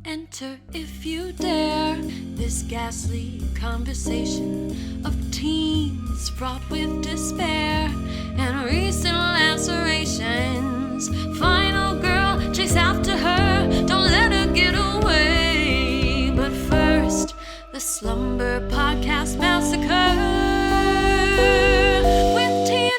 Enter if you dare this ghastly conversation of teens fraught with despair and recent lacerations. Final girl, chase after her, don't let her get away. But first, the Slumber Podcast Massacre with TNA.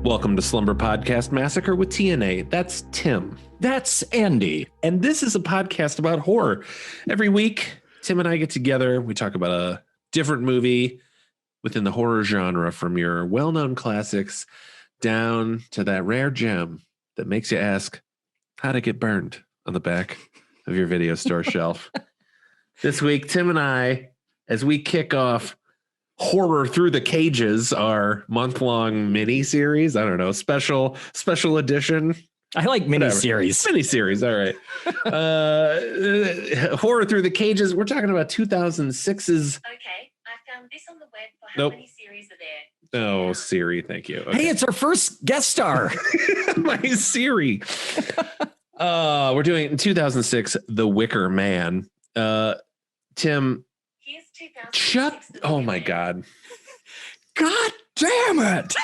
Welcome to Slumber Podcast Massacre with TNA. That's Tim. That's Andy. And this is a podcast about horror. Every week, Tim and I get together. We talk about a different movie within the horror genre, from your well-known classics down to that rare gem that makes you ask how to get burned on the back of your video store shelf. This week, Tim and I, as we kick off Horror Through the Cages, our month-long mini-series. I don't know, special edition. I like mini-series. Mini-series, all right. Horror Through the Cages. We're talking about 2006's... Okay, I found this on the web for how Nope. many series are there. Oh, Siri, thank you. Okay. Hey, it's our first guest star. My Siri. We're doing 2006, The Wicker Man. Tim, Here's 2006. shut... The Oh, Wicker my Man. God. God damn it.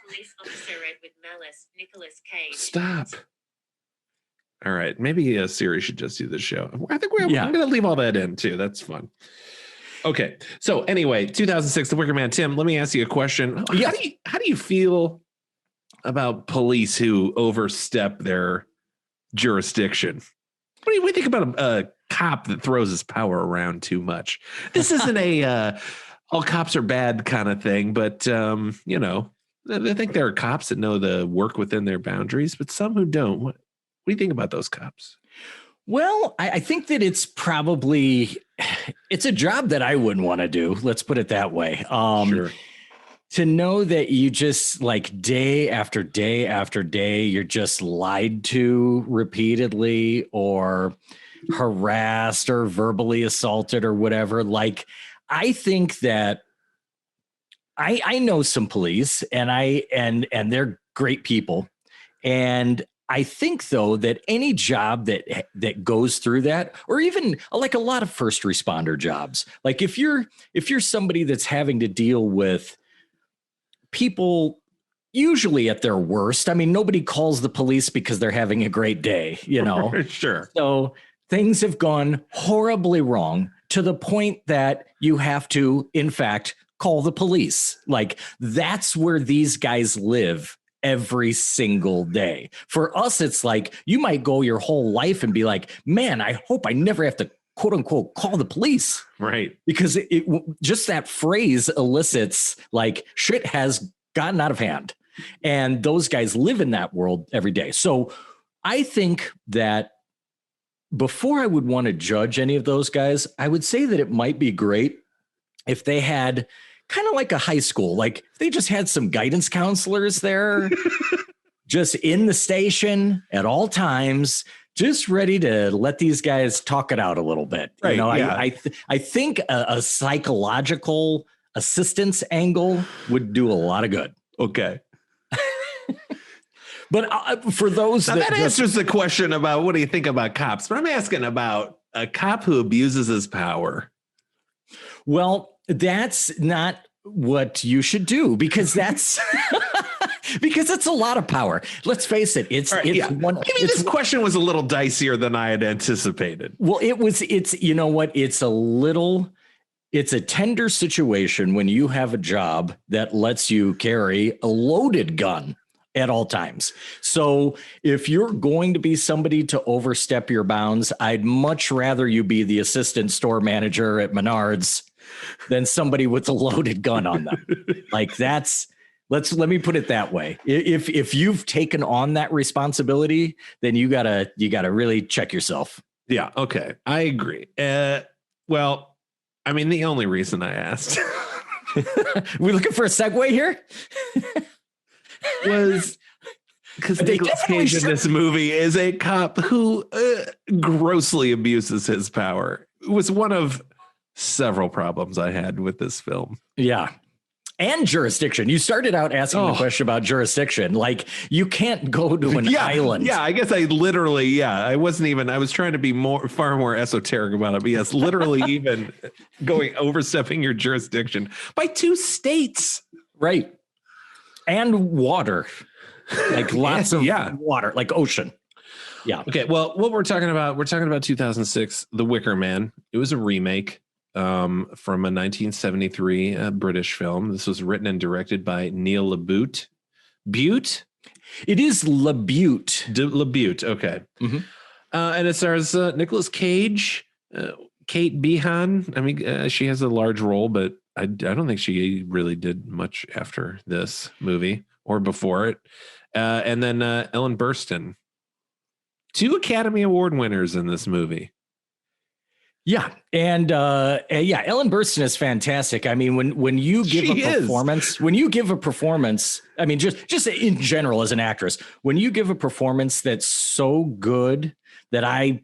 Police officer Edward Malice, Nicolas Cage. Stop. All right. Maybe Siri should just do the show. I think Yeah. I'm going to leave all that in, too. That's fun. Okay. So anyway, 2006, The Wicker Man. Tim, let me ask you a question. Yeah. How do you feel about police who overstep their jurisdiction? What do you think about a cop that throws his power around too much? This isn't a all cops are bad kind of thing, but you know, I think there are cops that know the work within their boundaries, but some who don't. What do you think about those cops? Well, I think that it's a job that I wouldn't want to do. Let's put it that way. Sure. To know that you just, like, day after day after day, you're just lied to repeatedly or harassed or verbally assaulted or whatever. Like, I think that I know some police and they're great people. And I think, though, that any job that goes through that, or even like a lot of first responder jobs, like if you're somebody that's having to deal with people usually at their worst. I mean, nobody calls the police because they're having a great day, you know? Sure. So things have gone horribly wrong to the point that you have to, in fact, call the police. Like, that's where these guys live every single day. For us, it's like you might go your whole life and be like, man, I hope I never have to, quote unquote, call the police. Right. Because it just that phrase elicits like shit has gotten out of hand. And those guys live in that world every day. So I think that before I would want to judge any of those guys, I would say that it might be great if they had kind of like a high school, like if they just had some guidance counselors there, just in the station at all times, just ready to let these guys talk it out a little bit. Right, You know, yeah. I think a psychological assistance angle would do a lot of good. Okay. But for those Now that answers the question about what do you think about cops, but I'm asking about a cop who abuses his power. well, that's not what you should do, because that's because it's a lot of power. Let's face it. It's All right, yeah. Maybe this question was a little dicier than I had anticipated. Well, it's you know what? It's a tender situation when you have a job that lets you carry a loaded gun at all times. So if you're going to be somebody to overstep your bounds, I'd much rather you be the assistant store manager at Menards than somebody with a loaded gun on them. Like let me put it that way. If you've taken on that responsibility, then you gotta really check yourself. Yeah. Okay. I agree. Well, I mean, the only reason I asked We looking for a segue here? was because They Nicolas definitely Cage in should- this movie is a cop who grossly abuses his power. It was one of several problems I had with this film. Yeah. And jurisdiction. You started out asking the question about jurisdiction. Like, you can't go to an island. Yeah, I guess I literally, I was trying to be far more esoteric about it. But yes, literally even overstepping your jurisdiction by 2 states. Right. And water. Like lots of water, like ocean. Yeah. Okay. Well, what we're talking about 2006, The Wicker Man. It was a remake from a 1973 British film. This was written and directed by Neil LaBute. Butte? It is LaBute. LaBute. Okay. Mm-hmm. And it stars Nicolas Cage, Kate Behan. I mean, she has a large role, but I don't think she really did much after this movie or before it. And then Ellen Burstyn. 2 Academy Award winners in this movie. Yeah. And Ellen Burstyn is fantastic. I mean, when you give a performance, I mean, just in general as an actress, when you give a performance that's so good that I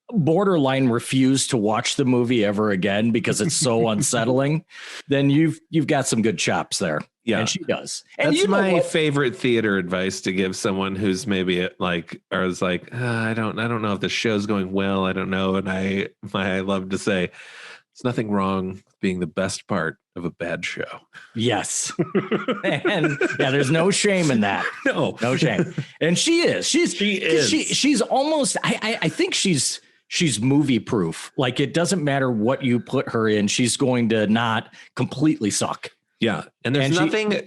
borderline refuse to watch the movie ever again because it's so unsettling, then you've got some good chops there. Yeah, and she does. And that's my favorite theater advice to give someone who's maybe like, or is like, I don't know if the show's going well. I don't know. And I love to say, there's nothing wrong with being the best part of a bad show. Yes. And there's no shame in that. No shame. And she is. She's almost, I think she's movie proof. Like, it doesn't matter what you put her in. She's going to not completely suck. Yeah. And there's nothing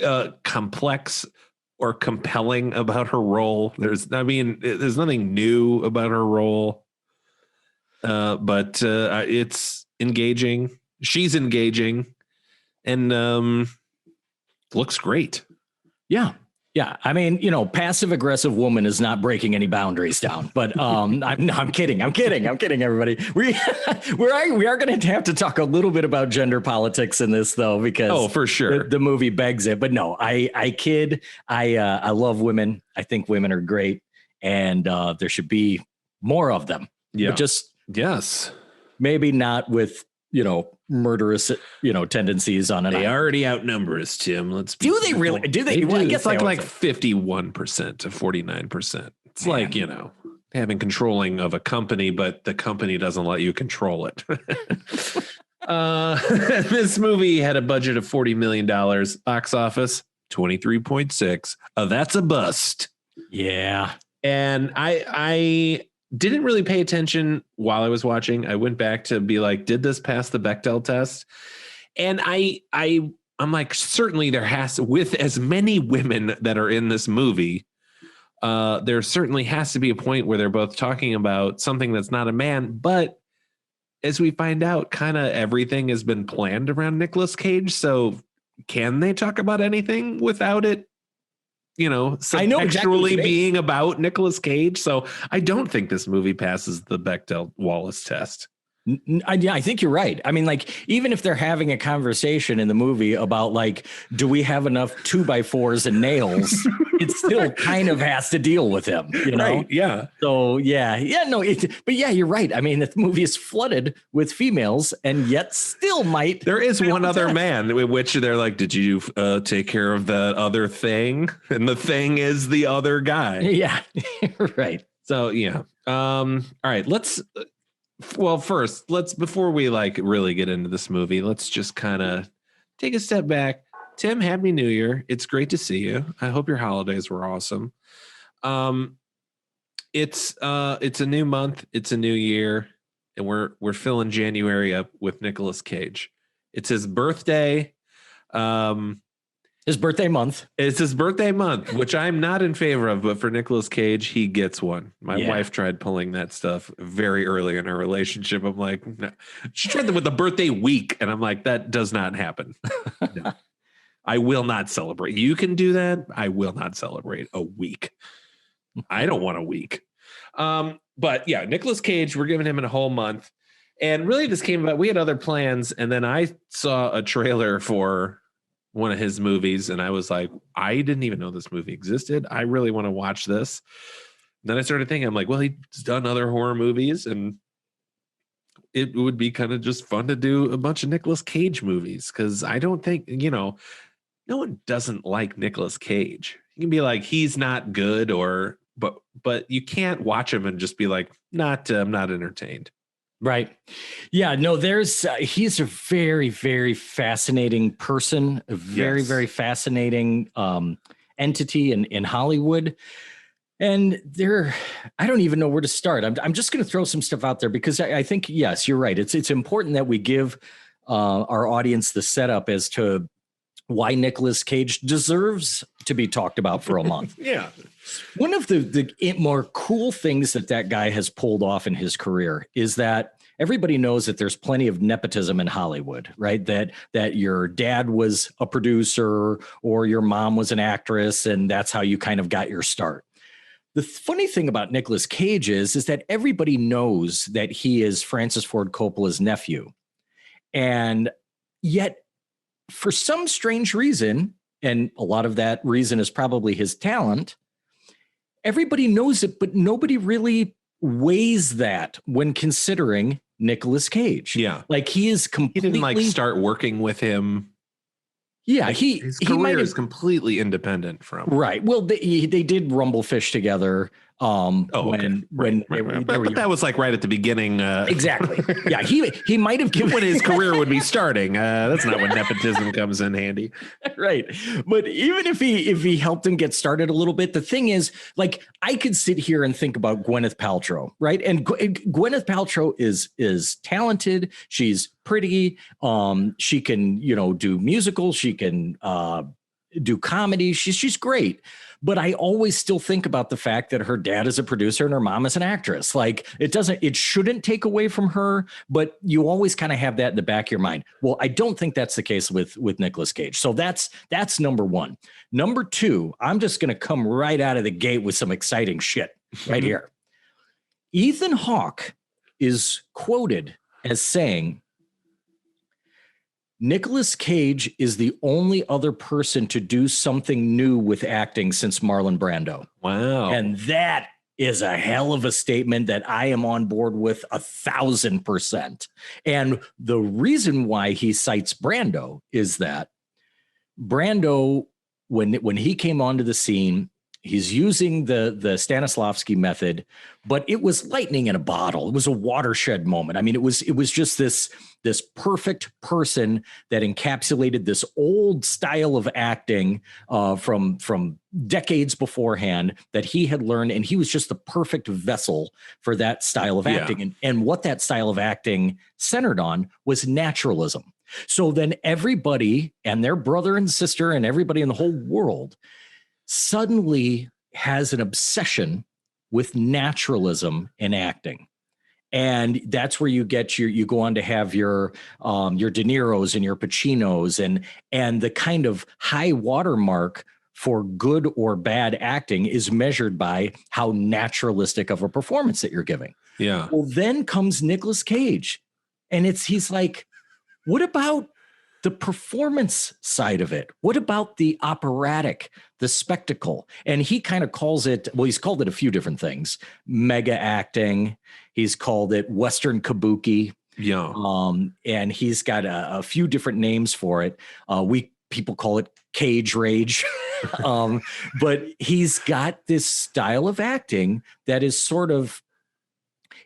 complex or compelling about her role. There's nothing new about her role. But it's engaging. She's engaging and looks great. Yeah. Yeah, I mean, passive aggressive woman is not breaking any boundaries down. But I'm kidding. I'm kidding, everybody. We are going to have to talk a little bit about gender politics in this, though, because for sure the movie begs it. But no, I kid. I love women. I think women are great, and there should be more of them. Yeah, but maybe not with murderous, tendencies on it. They already outnumber us, Tim. Do they really? Do they? Well, I guess like 51% to 49%. It's like, having controlling of a company, but the company doesn't let you control it. This movie had a budget of $40 million, box office 23.6. That's a bust. Yeah. And I didn't really pay attention while I was watching. I went back to be like, did this pass the Bechdel test? And I'm like, certainly there has, with as many women that are in this movie, there certainly has to be a point where they're both talking about something that's not a man. But as we find out, kind of everything has been planned around Nicolas Cage. So can they talk about anything without it, actually being about Nicolas Cage? So I don't think this movie passes the Bechdel-Wallace test. I think you're right. I mean, like, even if they're having a conversation in the movie about, like, do we have enough 2x4s and nails, it still kind of has to deal with him, Right, yeah. So, but you're right. I mean, the movie is flooded with females and yet still might. There is one other man in which they're like, did you take care of that other thing? And the thing is the other guy. Yeah, right. So, yeah. All right, first, before we really get into this movie, let's just kind of take a step back. Tim, Happy New Year. It's great to see you. I hope your holidays were awesome. It's a new month. It's a new year. And we're filling January up with Nicolas Cage. It's his birthday. His birthday month. It's his birthday month, which I'm not in favor of, but for Nicolas Cage, he gets one. My wife tried pulling that stuff very early in our relationship. I'm like, no. She tried that with the birthday week, and I'm like, that does not happen. No. I will not celebrate. You can do that. I will not celebrate a week. I don't want a week. But yeah, Nicolas Cage, we're giving him a whole month. And really this came about, we had other plans, and then I saw a trailer for one of his movies, and I was like, I didn't even know this movie existed. I really want to watch this. Then I started thinking, I'm like, well, he's done other horror movies, and it would be kind of just fun to do a bunch of Nicolas Cage movies, because I don't think, no one doesn't like Nicolas Cage. You can be like, he's not good, but you can't watch him and just be like, I'm not entertained. Right. Yeah, no, he's a very, very fascinating person, a very, Yes. very fascinating entity in Hollywood. And I don't even know where to start. I'm just going to throw some stuff out there because I think, yes, you're right. It's important that we give our audience the setup as to why Nicolas Cage deserves to be talked about for a month. Yeah. One of the more cool things that guy has pulled off in his career is that everybody knows that there's plenty of nepotism in Hollywood, right? That your dad was a producer or your mom was an actress, and that's how you kind of got your start. The funny thing about Nicolas Cage is that everybody knows that he is Francis Ford Coppola's nephew. And yet, for some strange reason, and a lot of that reason is probably his talent, everybody knows it, but nobody really weighs that when considering Nicolas Cage. Yeah. Like he is completely... He didn't start working with him. Yeah, his career is completely independent from. Right. Well, they did Rumblefish together. But that was like right at the beginning. Exactly. Yeah, he might have given when his career would be starting. That's not when nepotism comes in handy. Right. But even if he helped him get started a little bit, the thing is, like, I could sit here and think about Gwyneth Paltrow, right? And Gwyneth Paltrow is talented. She's pretty. She can, do musicals. She can do comedy. She's great. But I always still think about the fact that her dad is a producer and her mom is an actress. Like it shouldn't take away from her, but you always kind of have that in the back of your mind. Well, I don't think that's the case with Nicolas Cage. So that's number one. Number two, I'm just going to come right out of the gate with some exciting shit right here. Ethan Hawke is quoted as saying, Nicolas Cage is the only other person to do something new with acting since Marlon Brando. Wow. And that is a hell of a statement that I am on board with 1,000%. And the reason why he cites Brando is that Brando, when he came onto the scene, he's using the Stanislavski method, but it was lightning in a bottle. It was a watershed moment. I mean, it was just this perfect person that encapsulated this old style of acting from decades beforehand that he had learned, and he was just the perfect vessel for that style of acting. And what that style of acting centered on was naturalism. So then everybody and their brother and sister and everybody in the whole world suddenly has an obsession with naturalism in acting. And that's where you get you go on to have your De Niro's and your Pacinos and the kind of high watermark for good or bad acting is measured by how naturalistic of a performance that you're giving. Yeah. Well, then comes Nicolas Cage, and he's like, what about the performance side of it? What about the operatic, the spectacle? And he kind of calls it, well, he's called it a few different things. Mega acting. He's called it Western kabuki. Yeah. And he's got a few different names for it. People call it cage rage. But he's got this style of acting that is sort of,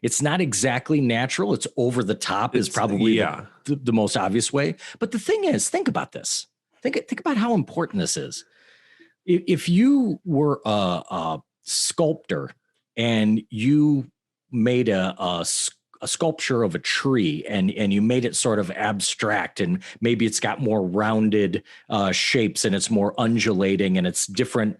it's not exactly natural. It's over the top is probably the most obvious way. But the thing is, think about this. Think about how important this is. If you were a sculptor and you made a sculpture of a tree and you made it sort of abstract, and maybe it's got more rounded shapes and it's more undulating and it's different,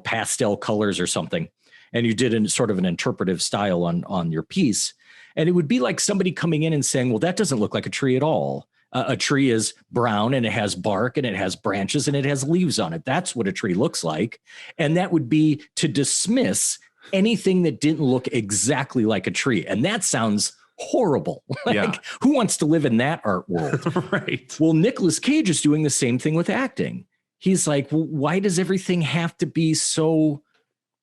pastel colors or something, and you did sort of an interpretive style on your piece, and it would be like somebody coming in and saying, well, that doesn't look like a tree at all. A tree is brown and it has bark and it has branches and it has leaves on it. That's what a tree looks like. And that would be to dismiss anything that didn't look exactly like a tree. And that sounds horrible. Who wants to live in that art world? Right. Well, Nicolas Cage is doing the same thing with acting. He's like, well, why does everything have to be so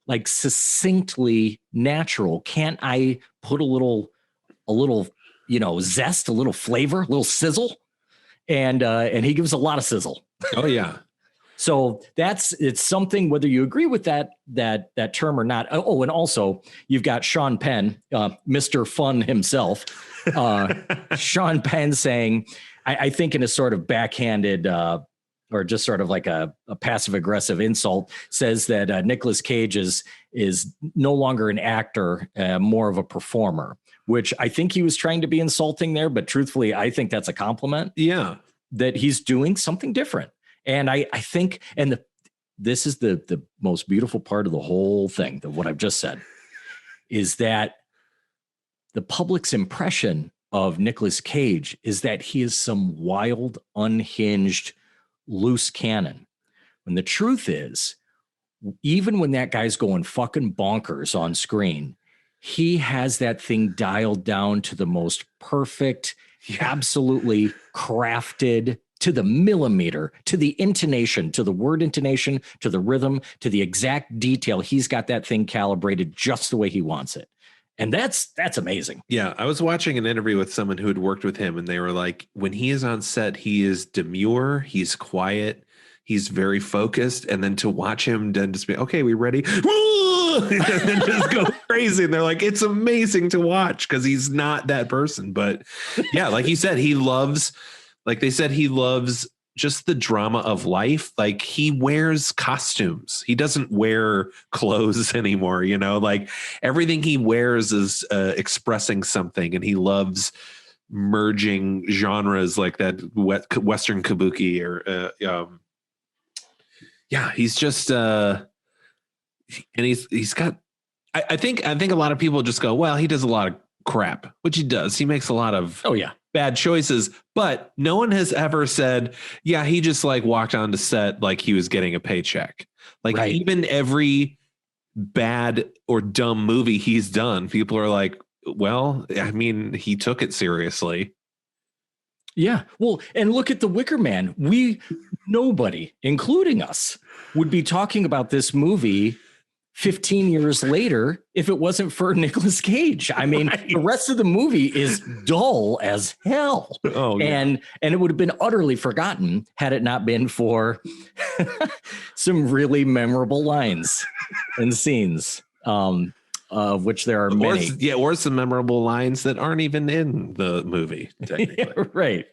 like succinctly natural? Can't I put a little, zest, a little flavor, a little sizzle? And he gives a lot of sizzle. Oh yeah. So it's something, whether you agree with that term or not. Oh, and also you've got Sean Penn, Mr. Fun himself, Sean Penn saying, I think in a sort of backhanded, or just sort of like a passive aggressive insult, says that Nicolas Cage is no longer an actor, more of a performer, which I think he was trying to be insulting there. But truthfully, I think that's a compliment. Yeah. That he's doing something different. And I think, and this is the most beautiful part of the whole thing, what I've just said, is that the public's impression of Nicolas Cage is that he is some wild, unhinged, loose cannon. When the truth is, even when that guy's going fucking bonkers on screen, he has that thing dialed down to the most perfect, absolutely crafted, to the millimeter, to the intonation, to the word intonation, to the rhythm, to the exact detail. He's got that thing calibrated just the way he wants it. And that's amazing. Yeah. I was watching an interview with someone who had worked with him, and they were like, when he is on set, he is demure, he's quiet, he's very focused. And then to watch him then just be, okay, we ready? And then just go crazy. And they're like, it's amazing to watch because he's not that person. But yeah, like he said, he loves, like they said, he loves just the drama of life. Like he wears costumes. He doesn't wear clothes anymore. You know, like everything he wears is expressing something, and he loves merging genres like that Western kabuki or yeah, he's just and he's got I think a lot of people just go, well, he does a lot of crap, which he does. He makes a lot of bad choices, but no one has ever said, yeah, he just like walked onto set like he was getting a paycheck. Like even every bad or dumb movie he's done, people are like, well, I mean, he took it seriously. Yeah. Well, and look at the Wicker Man. Nobody, including us, would be talking about this movie 15 years later if it wasn't for Nicolas Cage. I mean, the rest of the movie is dull as hell. Oh, yeah. And it would have been utterly forgotten had it not been for some really memorable lines and scenes. Of which there are many. Or some memorable lines that aren't even in the movie. Right.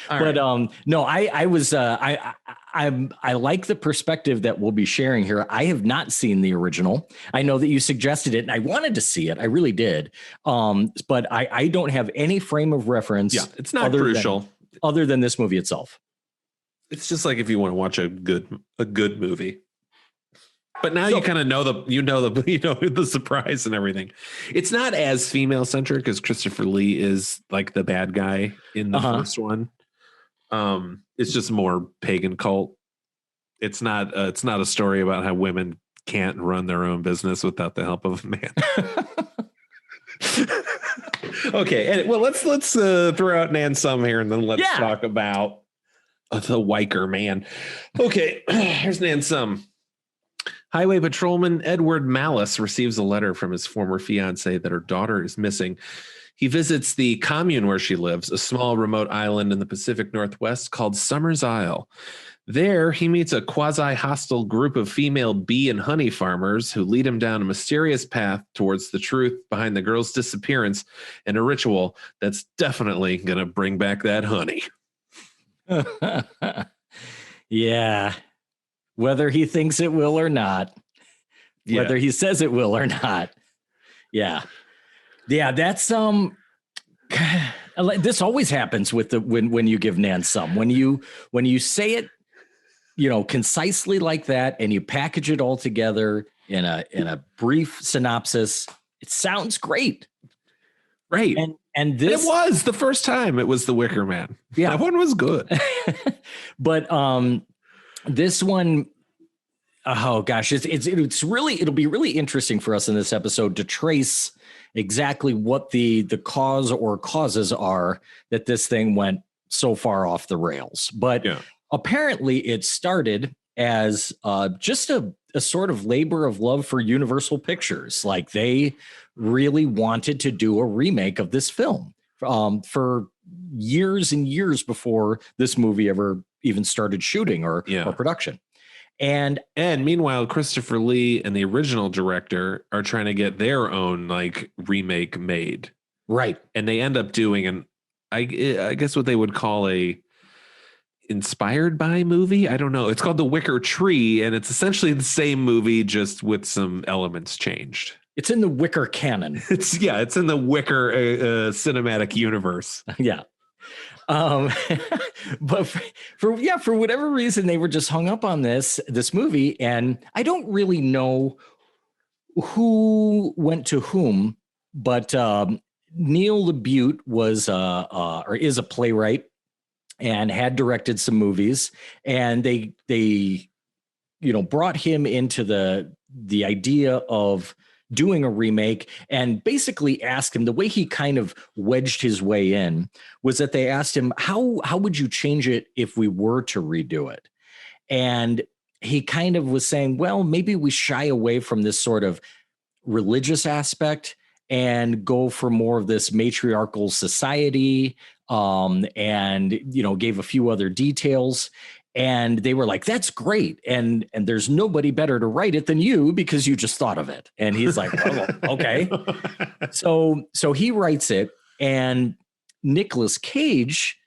But no, I like the perspective that we'll be sharing here. I have not seen the original. I know that you suggested it, and I wanted to see it. I really did. But I don't have any frame of reference. Yeah, it's not crucial other than this movie itself. It's just like if you want to watch a good movie. But now you kind of know the surprise and everything. It's not as female centric as Christopher Lee is like the bad guy in the first one. It's just more pagan cult. It's not a story about how women can't run their own business without the help of a man. Okay, well let's throw out Nan Sum here, and then let's talk about the Wicker Man. Okay, here's Nan Sum. Highway patrolman Edward Malice receives a letter from his former fiancée that her daughter is missing. He visits the commune where she lives, a small remote island in the Pacific Northwest called Summer's Isle. There, he meets a quasi-hostile group of female bee and honey farmers who lead him down a mysterious path towards the truth behind the girl's disappearance and a ritual that's definitely going to bring back that honey. Yeah. Whether he thinks it will or not, whether he says it will or not. Yeah. That's this always happens with when you give Nan Sum, when you say it, concisely like that, and you package it all together in a brief synopsis, it sounds great. Right. And this, it was the first time it was the Wicker Man. Yeah. That one was good. But, this one, oh gosh, it'll be really interesting for us in this episode to trace exactly what the cause or causes are that this thing went so far off the rails. But apparently it started as just a sort of labor of love for Universal Pictures. Like they really wanted to do a remake of this film for years and years before this movie ever even started shooting or production. And meanwhile, Christopher Lee and the original director are trying to get their own like remake made. right. And they end up doing I guess what they would call a inspired by movie. I don't know. It's called The Wicker Tree, and it's essentially the same movie, just with some elements changed. It's in the Wicker canon. It's in the Wicker cinematic universe. Yeah. But for whatever reason, they were just hung up on this movie. And I don't really know who went to whom, but Neil LaBute was or is a playwright and had directed some movies, and they brought him into the idea of doing a remake, and basically asked him, the way he kind of wedged his way in was that they asked him, how would you change it if we were to redo it? And he kind of was saying, well, maybe we shy away from this sort of religious aspect and go for more of this matriarchal society, and gave a few other details. And they were like, that's great. And there's nobody better to write it than you, because you just thought of it. And he's like, well, okay. So he writes it, and Nicolas Cage,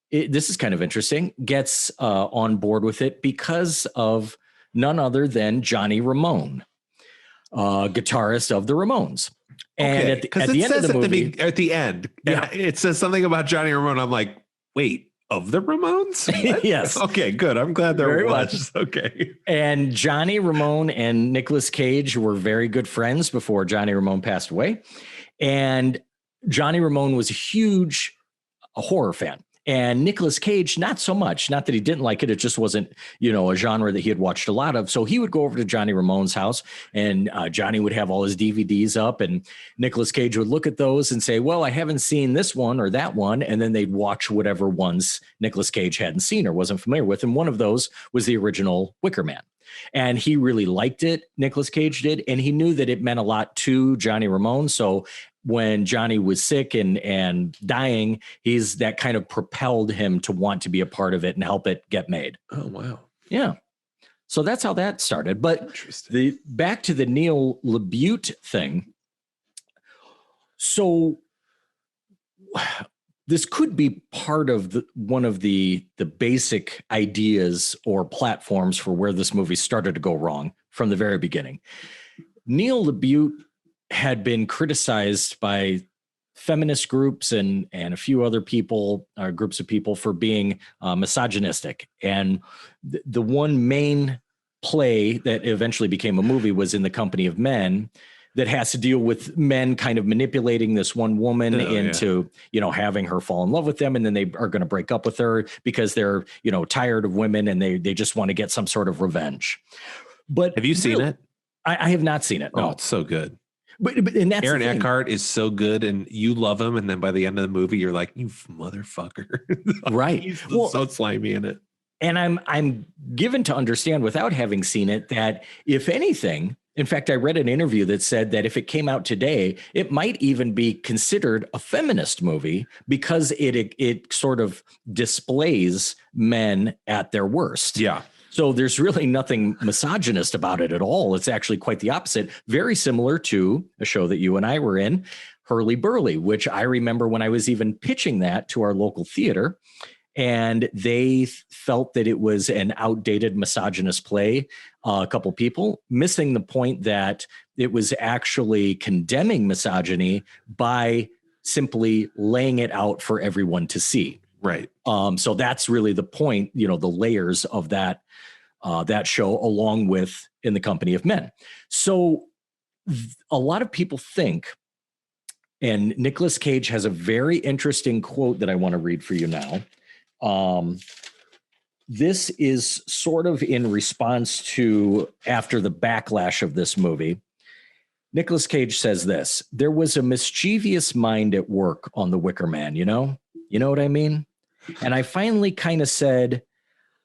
this is kind of interesting, gets on board with it because of none other than Johnny Ramone, guitarist of the Ramones. And at the end of the movie, at the end, it says something about Johnny Ramone. I'm like, wait, of the Ramones? Yes. Okay, good. I'm glad there Very was. much. Okay. And Johnny Ramone and Nicolas Cage were very good friends before Johnny Ramone passed away. And Johnny Ramone was a huge horror fan. And Nicolas Cage, not so much. Not that he didn't like it. It just wasn't, a genre that he had watched a lot of. So he would go over to Johnny Ramone's house, and Johnny would have all his DVDs up, and Nicolas Cage would look at those and say, well, I haven't seen this one or that one. And then they'd watch whatever ones Nicolas Cage hadn't seen or wasn't familiar with. And one of those was the original Wicker Man. And he really liked it, Nicolas Cage did. And he knew that it meant a lot to Johnny Ramone. So when Johnny was sick and dying, that kind of propelled him to want to be a part of it and help it get made. Oh, wow. Yeah. So that's how that started. But back to the Neil LaBute thing. So this could be part of one of the basic ideas or platforms for where this movie started to go wrong from the very beginning. Neil LaBute had been criticized by feminist groups and a few other people, groups of people, for being misogynistic. And the one main play that eventually became a movie was In the Company of Men, that has to deal with men kind of manipulating this one woman into, having her fall in love with them. And then they are going to break up with her because they're, tired of women, and they just want to get some sort of revenge. But have you seen it? I have not seen it. No. Oh, it's so good. But and that's Aaron Eckhart is so good, and you love him, and then by the end of the movie, you're like, "You motherfucker!" Right? He's so slimy in it. And I'm given to understand, without having seen it, that if anything, in fact, I read an interview that said that if it came out today, it might even be considered a feminist movie because it sort of displays men at their worst. Yeah. So there's really nothing misogynist about it at all. It's actually quite the opposite. Very similar to a show that you and I were in, Hurly Burly, which I remember when I was even pitching that to our local theater, and they felt that it was an outdated misogynist play. A couple people missing the point that it was actually condemning misogyny by simply laying it out for everyone to see. Right. So that's really the point, the layers of that show, along with In the Company of Men. So a lot of people think, and Nicolas Cage has a very interesting quote that I want to read for you now. This is sort of in response to after the backlash of this movie. Nicolas Cage says this: "There was a mischievous mind at work on The Wicker Man, you know what I mean? And I finally kind of said,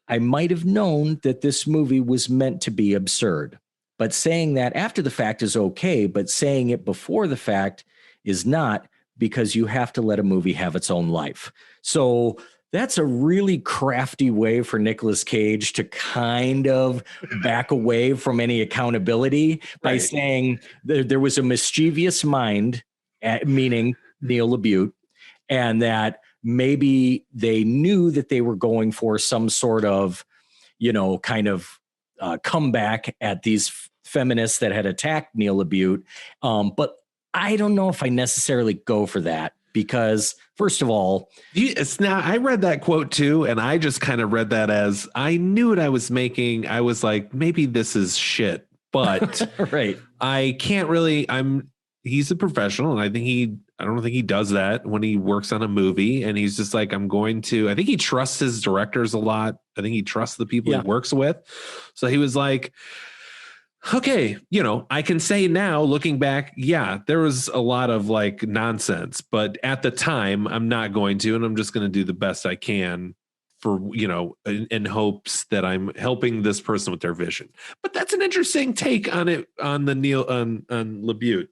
I might have known that this movie was meant to be absurd, but saying that after the fact is okay, but saying it before the fact is not, because you have to let a movie have its own life." So That's a really crafty way for Nicolas Cage to kind of back away from any accountability by Right. saying there was a mischievous mind, meaning Neil LaBute, and that maybe they knew that they were going for some sort of, kind of comeback at these feminists that had attacked Neil LaBute. But I don't know if I necessarily go for that because, first of all, Now I read that quote too, and I just kind of read that as I knew what I was making. I was like, maybe this is shit, but right. I can't really. He's a professional, and I don't think he does that when he works on a movie. And he's just like, I think he trusts his directors a lot. I think he trusts the people he works with. So he was like, okay, I can say now, looking back, yeah, there was a lot of like nonsense, but at the time, I'm not going to, and I'm just going to do the best I can for, in hopes that I'm helping this person with their vision. But that's an interesting take on it, on the on LaBute.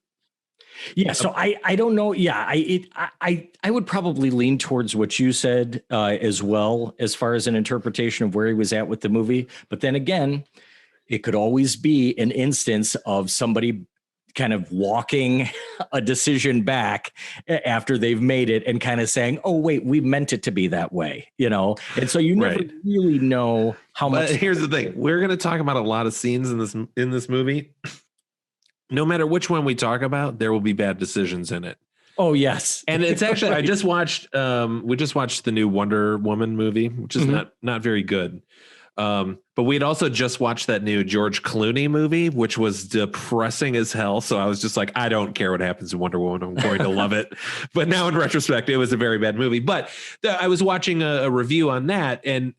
Yeah, so I don't know. Yeah, I would probably lean towards what you said as well, as far as an interpretation of where he was at with the movie. But then again, it could always be an instance of somebody kind of walking a decision back after they've made it and kind of saying, oh, wait, we meant it to be that way, And so you never really know how much. But here's the thing. We're going to talk about a lot of scenes in this movie. No matter which one we talk about, there will be bad decisions in it. Oh, yes. And it's actually, I just watched, we just watched the new Wonder Woman movie, which is not very good. But we'd also just watched that new George Clooney movie, which was depressing as hell. So I was just like, I don't care what happens in Wonder Woman. I'm going to love it. But now in retrospect, it was a very bad movie. But I was watching a review on that, and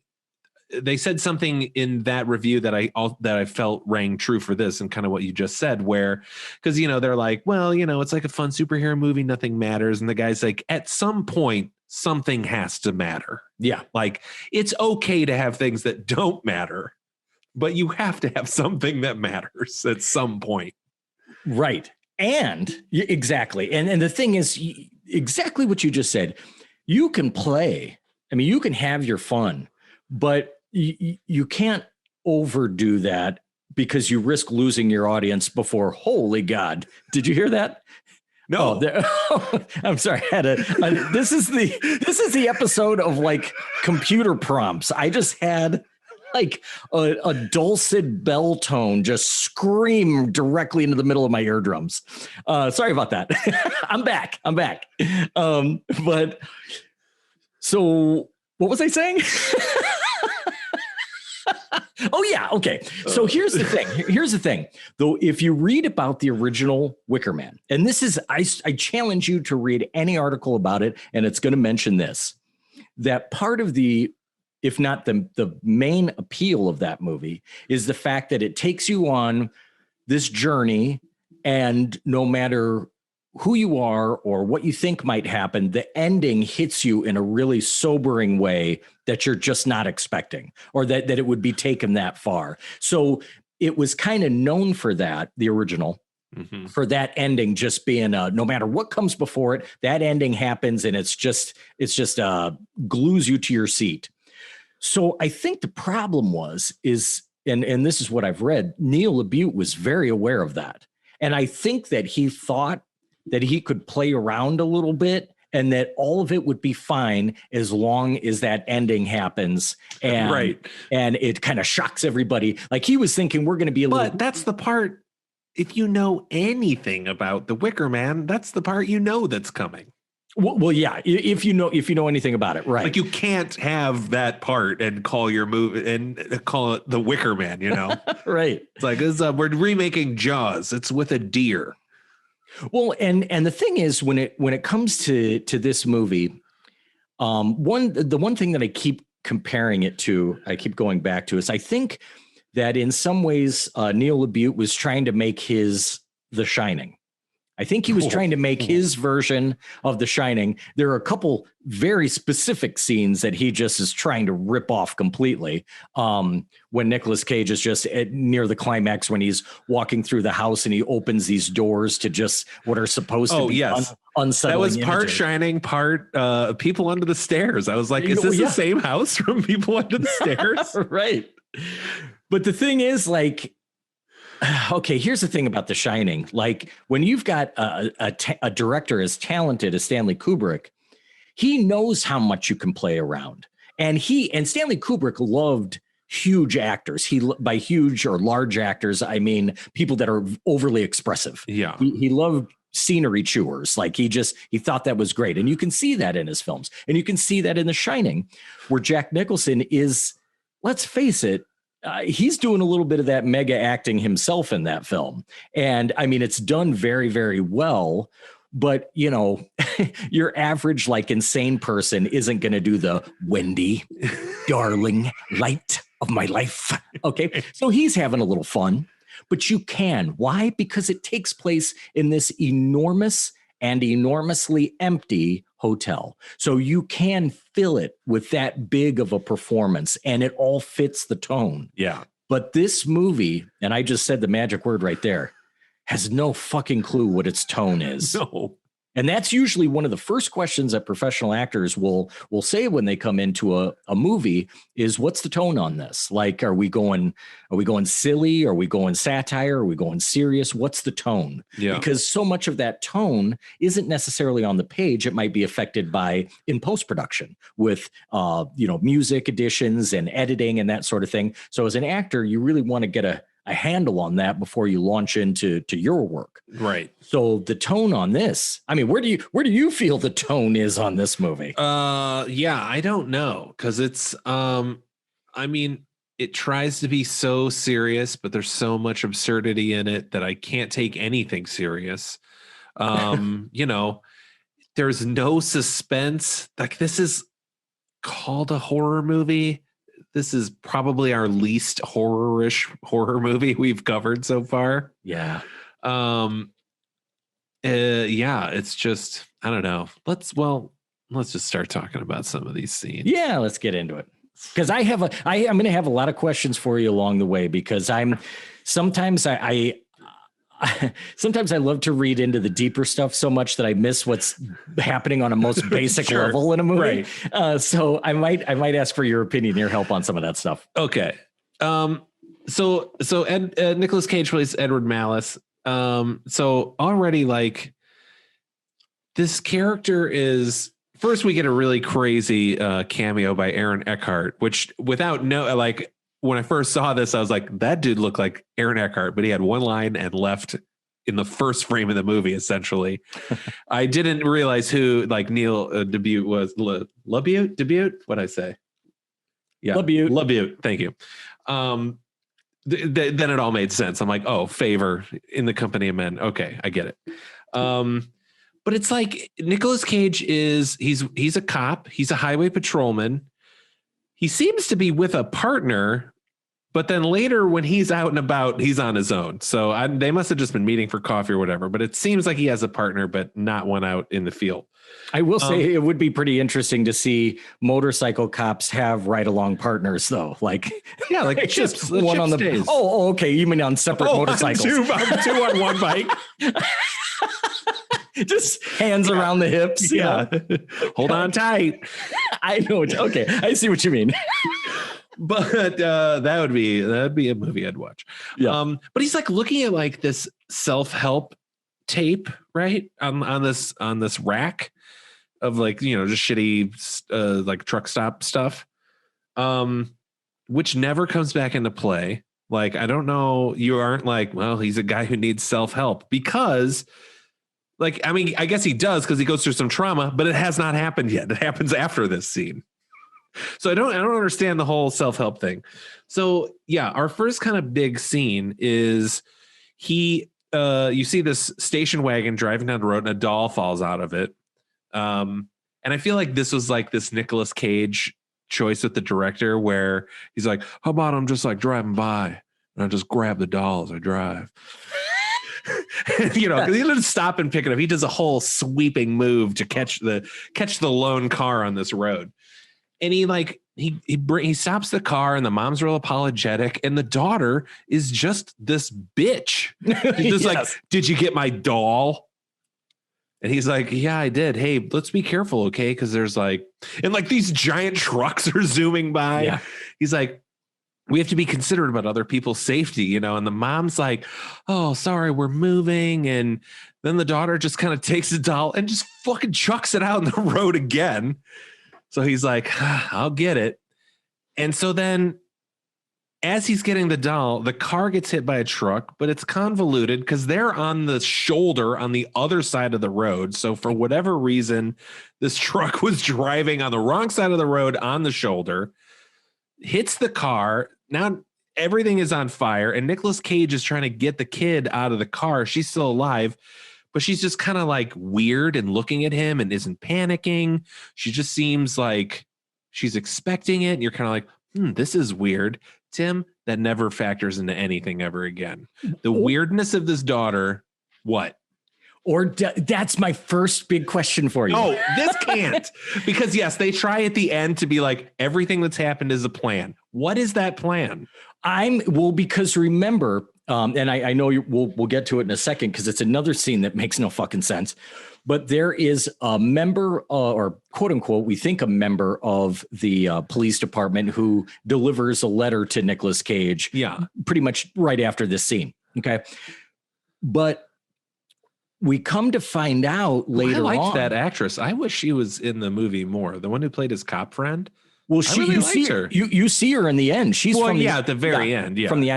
they said something in that review that I felt rang true for this, and kind of what you just said, where, because, they're like, well, it's like a fun superhero movie. Nothing matters. And the guy's like, at some point, something has to matter. Yeah. Like, it's okay to have things that don't matter, but you have to have something that matters at some point. Right. And exactly. And the thing is exactly what you just said. You can play. I mean, you can have your fun, but you can't overdo that because you risk losing your audience before. Holy God. Did you hear that? No, I'm sorry. This is the episode of like computer prompts. I just had like a dulcet bell tone just scream directly into the middle of my eardrums. Sorry about that. I'm back. But so what was I saying? Oh, yeah. Okay. So here's the thing. Though, if you read about the original Wicker Man, and this is, I challenge you to read any article about it, and it's going to mention this, that part of the, if not the main appeal of that movie, is the fact that it takes you on this journey, and no matter who you are or what you think might happen, the ending hits you in a really sobering way that you're just not expecting, or that it would be taken that far. So it was kind of known for that, the original, for that ending just being no matter what comes before it, that ending happens, and it's just glues you to your seat. So I think the problem is, and this is what I've read, Neil LaBute was very aware of that. And I think that he thought that he could play around a little bit and that all of it would be fine as long as that ending happens. And, and it kind of shocks everybody. Like, he was thinking we're going to be But that's the part, if you know anything about the Wicker Man, that's the part that's coming. Well, yeah. If you know anything about it, right? Like, you can't have that part and call your movie and call it the Wicker Man. Right? It's like we're remaking Jaws. It's with a deer. Well, and the thing is, when it comes to this movie, the one thing that I keep comparing it to, I keep going back to, is I think that in some ways Neil LaBute was trying to make his The Shining. I think he was trying to make his version of The Shining. There are a couple very specific scenes that he just is trying to rip off completely. When Nicolas Cage is just near the climax, when he's walking through the house and he opens these doors to just what are supposed to be unsettling. That was part images. Shining, part People Under the Stairs. I was like, is this the same house from People Under the Stairs? Right. But the thing is, like, okay, here's the thing about The Shining. Like, when you've got a director as talented as Stanley Kubrick, he knows how much you can play around. And Stanley Kubrick loved huge actors. By huge or large actors, I mean people that are overly expressive. Yeah. He loved scenery chewers. Like he thought that was great. And you can see that in his films. And you can see that in The Shining, where Jack Nicholson is, let's face it, he's doing a little bit of that mega acting himself in that film. And I mean, it's done very, very well. But, you know, your average, like, insane person isn't going to do the Wendy, darling, light of my life. Okay. So he's having a little fun, but you can. Why? Because it takes place in this enormous and enormously empty hotel. So you can fill it with that big of a performance, and it all fits the tone. Yeah. But this movie, and I just said the magic word right there, has no fucking clue what its tone is. No. And that's usually one of the first questions that professional actors will say when they come into a movie is, what's the tone on this? Like, are we going silly? Are we going satire? Are we going serious? What's the tone? Yeah. Because so much of that tone isn't necessarily on the page. It might be affected by in post-production with, music additions and editing and that sort of thing. So as an actor, you really want to get a handle on that before you launch into your work. Right. So the tone on this, I mean, where do you feel the tone is on this movie? Yeah, I don't know. Cause it's, I mean, it tries to be so serious, but there's so much absurdity in it that I can't take anything serious. There's no suspense. Like, this is called a horror movie. This is probably our least horror movie we've covered so far. Yeah. It's just, I don't know. Let's just start talking about some of these scenes. Yeah, let's get into it. Because I'm going to have a lot of questions for you along the way, because sometimes I love to read into the deeper stuff so much that I miss what's happening on a most basic level in a movie. Right. So I might ask for your opinion, your help on some of that stuff. Okay. So Nicolas Cage plays Edward Malice. So already, like, this character is, first we get a really crazy cameo by Aaron Eckhart, which when I first saw this, I was like, that dude looked like Aaron Eckhart, but he had one line and left in the first frame of the movie, essentially. I didn't realize who, like, Neil LaBute was. LaBute? What'd I say? Yeah. LaBute. Thank you. Then it all made sense. I'm like, oh, Favor in the Company of Men. Okay, I get it. But it's like, Nicolas Cage he's a cop. He's a highway patrolman. He seems to be with a partner, but then later when he's out and about, he's on his own. So they must have just been meeting for coffee or whatever, but it seems like he has a partner, but not one out in the field. I will say it would be pretty interesting to see motorcycle cops have ride-along partners, though. Like, yeah, like just the one on the stays. Oh, okay. You mean on separate motorcycles? Two on one bike. Just hands around the hips. Yeah. Hold on tight. I know. Okay. I see what you mean. But that'd be a movie I'd watch. Yeah. But he's like looking at like this self-help tape, right? On this rack of, like, just shitty like truck stop stuff. Which never comes back into play. Like, I don't know, you aren't like, well, he's a guy who needs self-help, because, like, I mean, I guess he does, because he goes through some trauma, but it has not happened yet. It happens after this scene. So I don't understand the whole self-help thing. So yeah, our first kind of big scene is you see this station wagon driving down the road and a doll falls out of it. And I feel like this was like this Nicolas Cage choice with the director, where he's like, how about I'm just like driving by and I just grab the doll as I drive. You know, because he doesn't stop and pick it up. He does a whole sweeping move to catch the lone car on this road. And he stops the car, and the mom's real apologetic, and the daughter is just this bitch. She's just like, "Did you get my doll?" And he's like, "Yeah, I did. Hey, let's be careful, okay? Because there's these giant trucks are zooming by." Yeah. He's like, "We have to be considerate about other people's safety, you know." And the mom's like, "Oh, sorry, we're moving." And then the daughter just kind of takes the doll and just fucking chucks it out in the road again. So he's like, "I'll get it." And so then as he's getting the doll, the car gets hit by a truck, but it's convoluted because they're on the shoulder on the other side of the road. So for whatever reason, this truck was driving on the wrong side of the road on the shoulder, hits the car. Now everything is on fire, and Nicolas Cage is trying to get the kid out of the car. She's still alive, but she's just kind of like weird and looking at him and isn't panicking. She just seems like she's expecting it. And you're kind of like, this is weird. Tim, that never factors into anything ever again. The weirdness of this daughter, what? Or that's my first big question for you. Oh, this can't. Because yes, they try at the end to be like, everything that's happened is a plan. What is that plan? Because remember, and I know we'll get to it in a second because it's another scene that makes no fucking sense. But there is a member, or quote unquote, we think a member of the police department who delivers a letter to Nicolas Cage. Yeah, pretty much right after this scene. Okay, but we come to find out later on. I liked that actress. I wish she was in the movie more. The one who played his cop friend. Well, you see her. You see her in the end. She's at the very end. Yeah, from the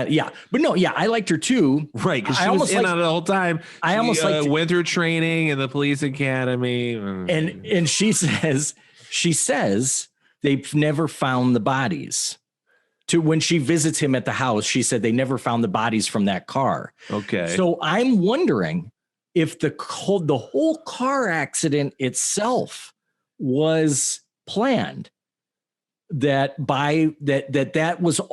But no, I liked her too. Right, because she was in on it the whole time. I almost went through training in the police academy, and she says they've never found the bodies. When she visits him at the house, she said they never found the bodies from that car. Okay, so I'm wondering if the whole car accident itself was planned. That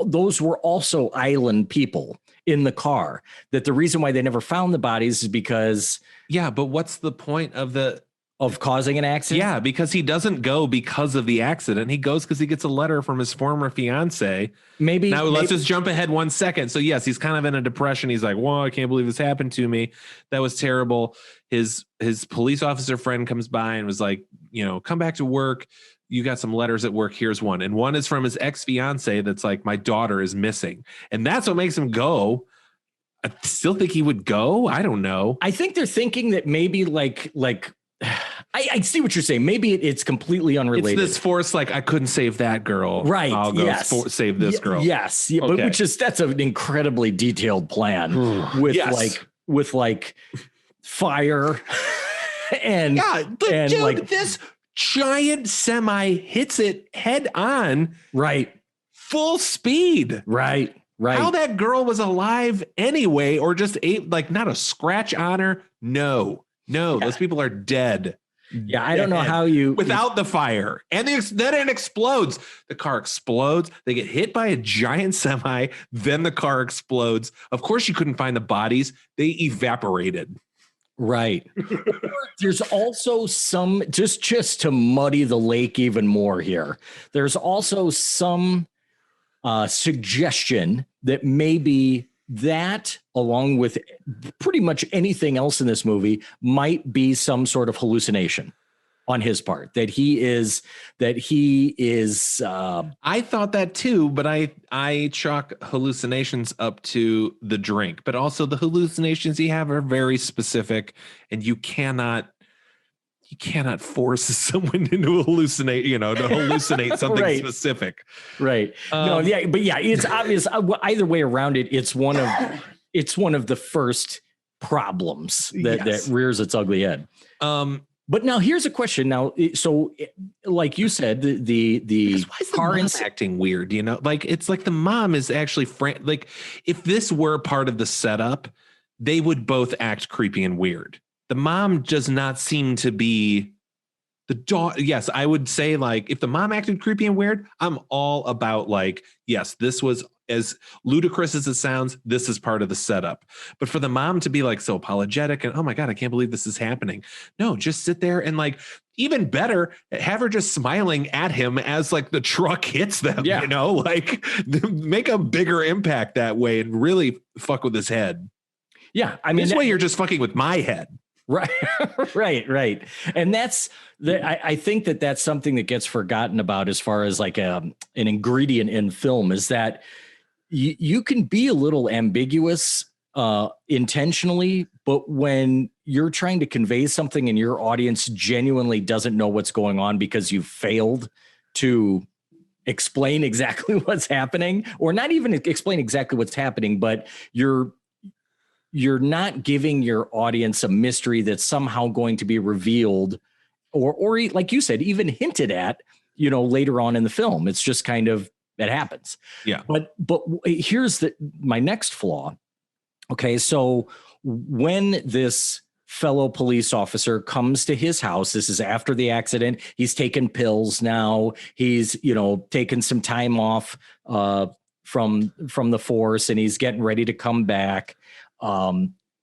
those were also island people in the car. That the reason why they never found the bodies is because but what's the point of causing an accident? Yeah, because he doesn't go because of the accident. He goes because he gets a letter from his former fiance. Let's just jump ahead 1 second. So yes, he's kind of in a depression. He's like, "Whoa, I can't believe this happened to me. That was terrible." His police officer friend comes by and was like, "Come back to work. You got some letters at work. Here's one." And one is from his ex-fiance that's like, "My daughter is missing." And that's what makes him go. I still think he would go. I don't know. I think they're thinking that maybe I see what you're saying. Maybe it's completely unrelated. It's this force, like, I couldn't save that girl. Right. I'll go save this girl. Yes. Yeah, okay. But that's an incredibly detailed plan with fire and this giant semi hits it head on. Right. Full speed. Right. How that girl was alive anyway, or just not a scratch on her. No, those people are dead. Yeah, I don't know how without the fire, and then it explodes. The car explodes. They get hit by a giant semi. Then the car explodes. Of course, you couldn't find the bodies. They evaporated. Right. There's also some just to muddy the lake even more here. There's also some suggestion that maybe that, along with pretty much anything else in this movie, might be some sort of hallucination on his part. That he is. I thought that too, but I chalk hallucinations up to the drink. But also the hallucinations you have are very specific, and you cannot force someone to hallucinate something specific. Right. It's obvious. Either way around it, it's one of the first problems that rears its ugly head. But now here's a question. Now, so like you said, the car acting weird, it's like the mom is actually like, if this were part of the setup, they would both act creepy and weird. The mom does not seem to be the daughter. Yes, I would say, like, if the mom acted creepy and weird, I'm all about, like, yes, this was as ludicrous as it sounds, this is part of the setup. But for the mom to be like so apologetic and, oh my God, I can't believe this is happening. No, just sit there and like, even better, have her just smiling at him as like the truck hits them, Yeah. you know, like make a bigger impact that way and really fuck with his head. Yeah. I mean, This way you're just fucking with my head. Right, right. And that's I think that's something that gets forgotten about as far as like an ingredient in film is that you can be a little ambiguous intentionally, but when you're trying to convey something and your audience genuinely doesn't know what's going on because you've failed to explain exactly what's happening, or not even explain exactly what's happening, but you're not giving your audience a mystery that's somehow going to be revealed or like you said, even hinted at, later on in the film. It's just kind of, it happens. Yeah. But here's my next flaw. Okay. So when this fellow police officer comes to his house, this is after the accident, he's taken pills now, he's, taken some time off from the force, and he's getting ready to come back.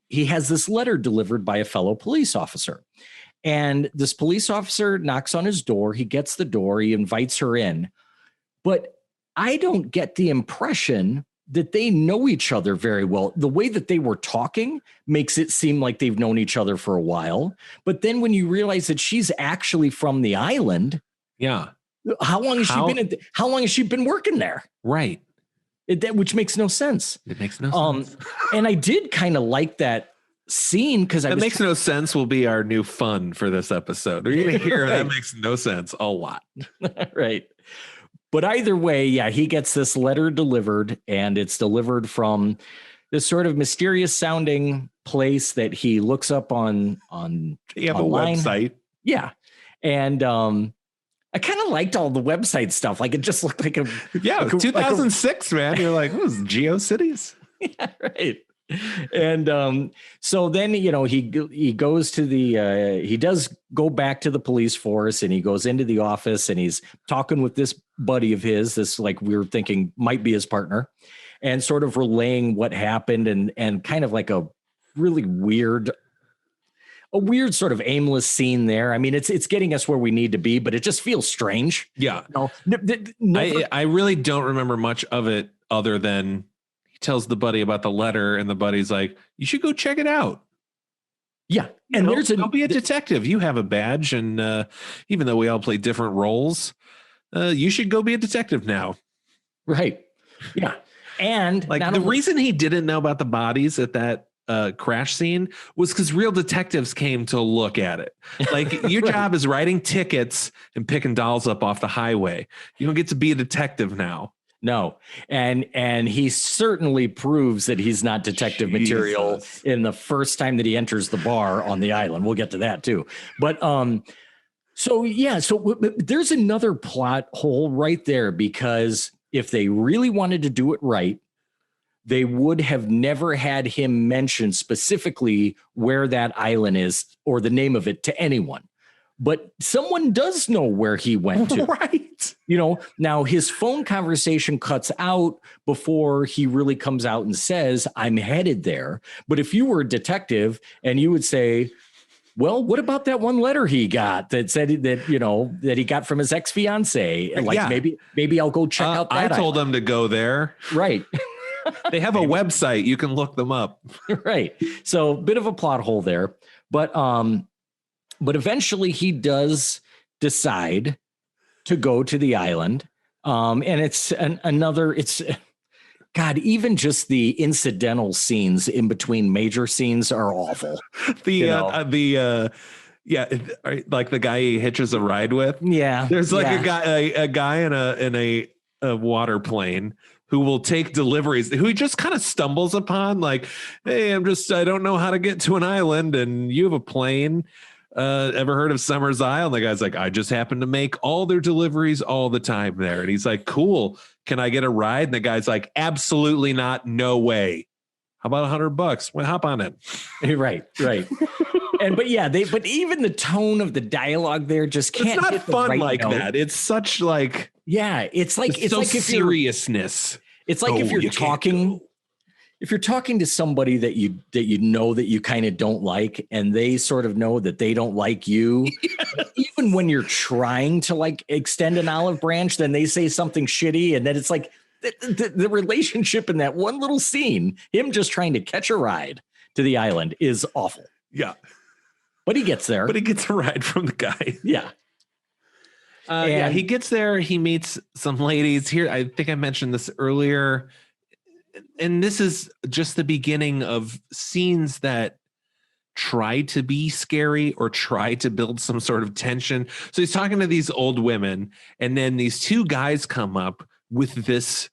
He has this letter delivered by a fellow police officer, and this police officer knocks on his door. He gets the door. He invites her in, but I don't get the impression that they know each other very well. The way that they were talking makes it seem like they've known each other for a while. But then when you realize that she's actually from the island, yeah, how long has she been working there? Right. Which makes no sense. It makes no sense. And I did kind of like that scene because that makes no sense will be our new fun for this episode. You're going to hear that makes no sense a lot. Right. But either way, yeah, he gets this letter delivered, and it's delivered from this sort of mysterious sounding place that he looks up on you have online. A website. Yeah. And I kind of liked all the website stuff. Like it just looked like it was 2006, man. You're like, who's GeoCities? Yeah, right. And so then, he goes to he does go back to the police force, and he goes into the office, and he's talking with this buddy of his, this like we were thinking might be his partner, and sort of relaying what happened, and kind of like a really weird sort of aimless scene there. I mean, it's getting us where we need to be, but it just feels strange. Yeah. I really don't remember much of it other than he tells the buddy about the letter, and the buddy's like, you should go check it out. Yeah. And don't be a detective. You have a badge. And even though we all play different roles, you should go be a detective now. Right. Yeah. And like the reason he didn't know about the bodies at that crash scene was because real detectives came to look at it. Like your Right. job is writing tickets and picking dolls up off the highway. You don't get to be a detective now. No. And he certainly proves that he's not detective material in the first time that he enters the bar on the island. We'll get to that too. But so there's another plot hole right there, because if they really wanted to do it right, they would have never had him mention specifically where that island is or the name of it to anyone. But someone does know where he went to. Right. Now his phone conversation cuts out before he really comes out and says, I'm headed there. But if you were a detective and you would say, well, what about that one letter he got that said that he got from his ex-fiance? And maybe I'll go check out that. I told him to go there. Right. They have a website. You can look them up. Right. So bit of a plot hole there. But eventually he does decide to go to the island. And it's God, even just the incidental scenes in between major scenes are awful. Like the guy he hitches a ride with. Yeah. There's like a guy in a water plane who will take deliveries, who he just kind of stumbles upon, like, hey, I don't know how to get to an island, and you have a plane. Ever heard of Summers Isle? And the guy's like, I just happen to make all their deliveries all the time there. And he's like, cool. Can I get a ride? And the guy's like, absolutely not. No way. How about $100? Well, hop on it. Right. But even the tone of the dialogue there just can't. It's not fun like that. It's such like, yeah, it's like seriousness. It's like if you're talking to somebody that you know that you kind of don't like, and they sort of know that they don't like you, even when you're trying to like extend an olive branch, then they say something shitty, and then it's like the relationship in that one little scene, him just trying to catch a ride to the island, is awful. Yeah. But he gets there. But he gets a ride from the guy. Yeah. Yeah, he gets there. He meets some ladies here. I think I mentioned this earlier. And this is just the beginning of scenes that try to be scary or try to build some sort of tension. So he's talking to these old women, and then these two guys come up with this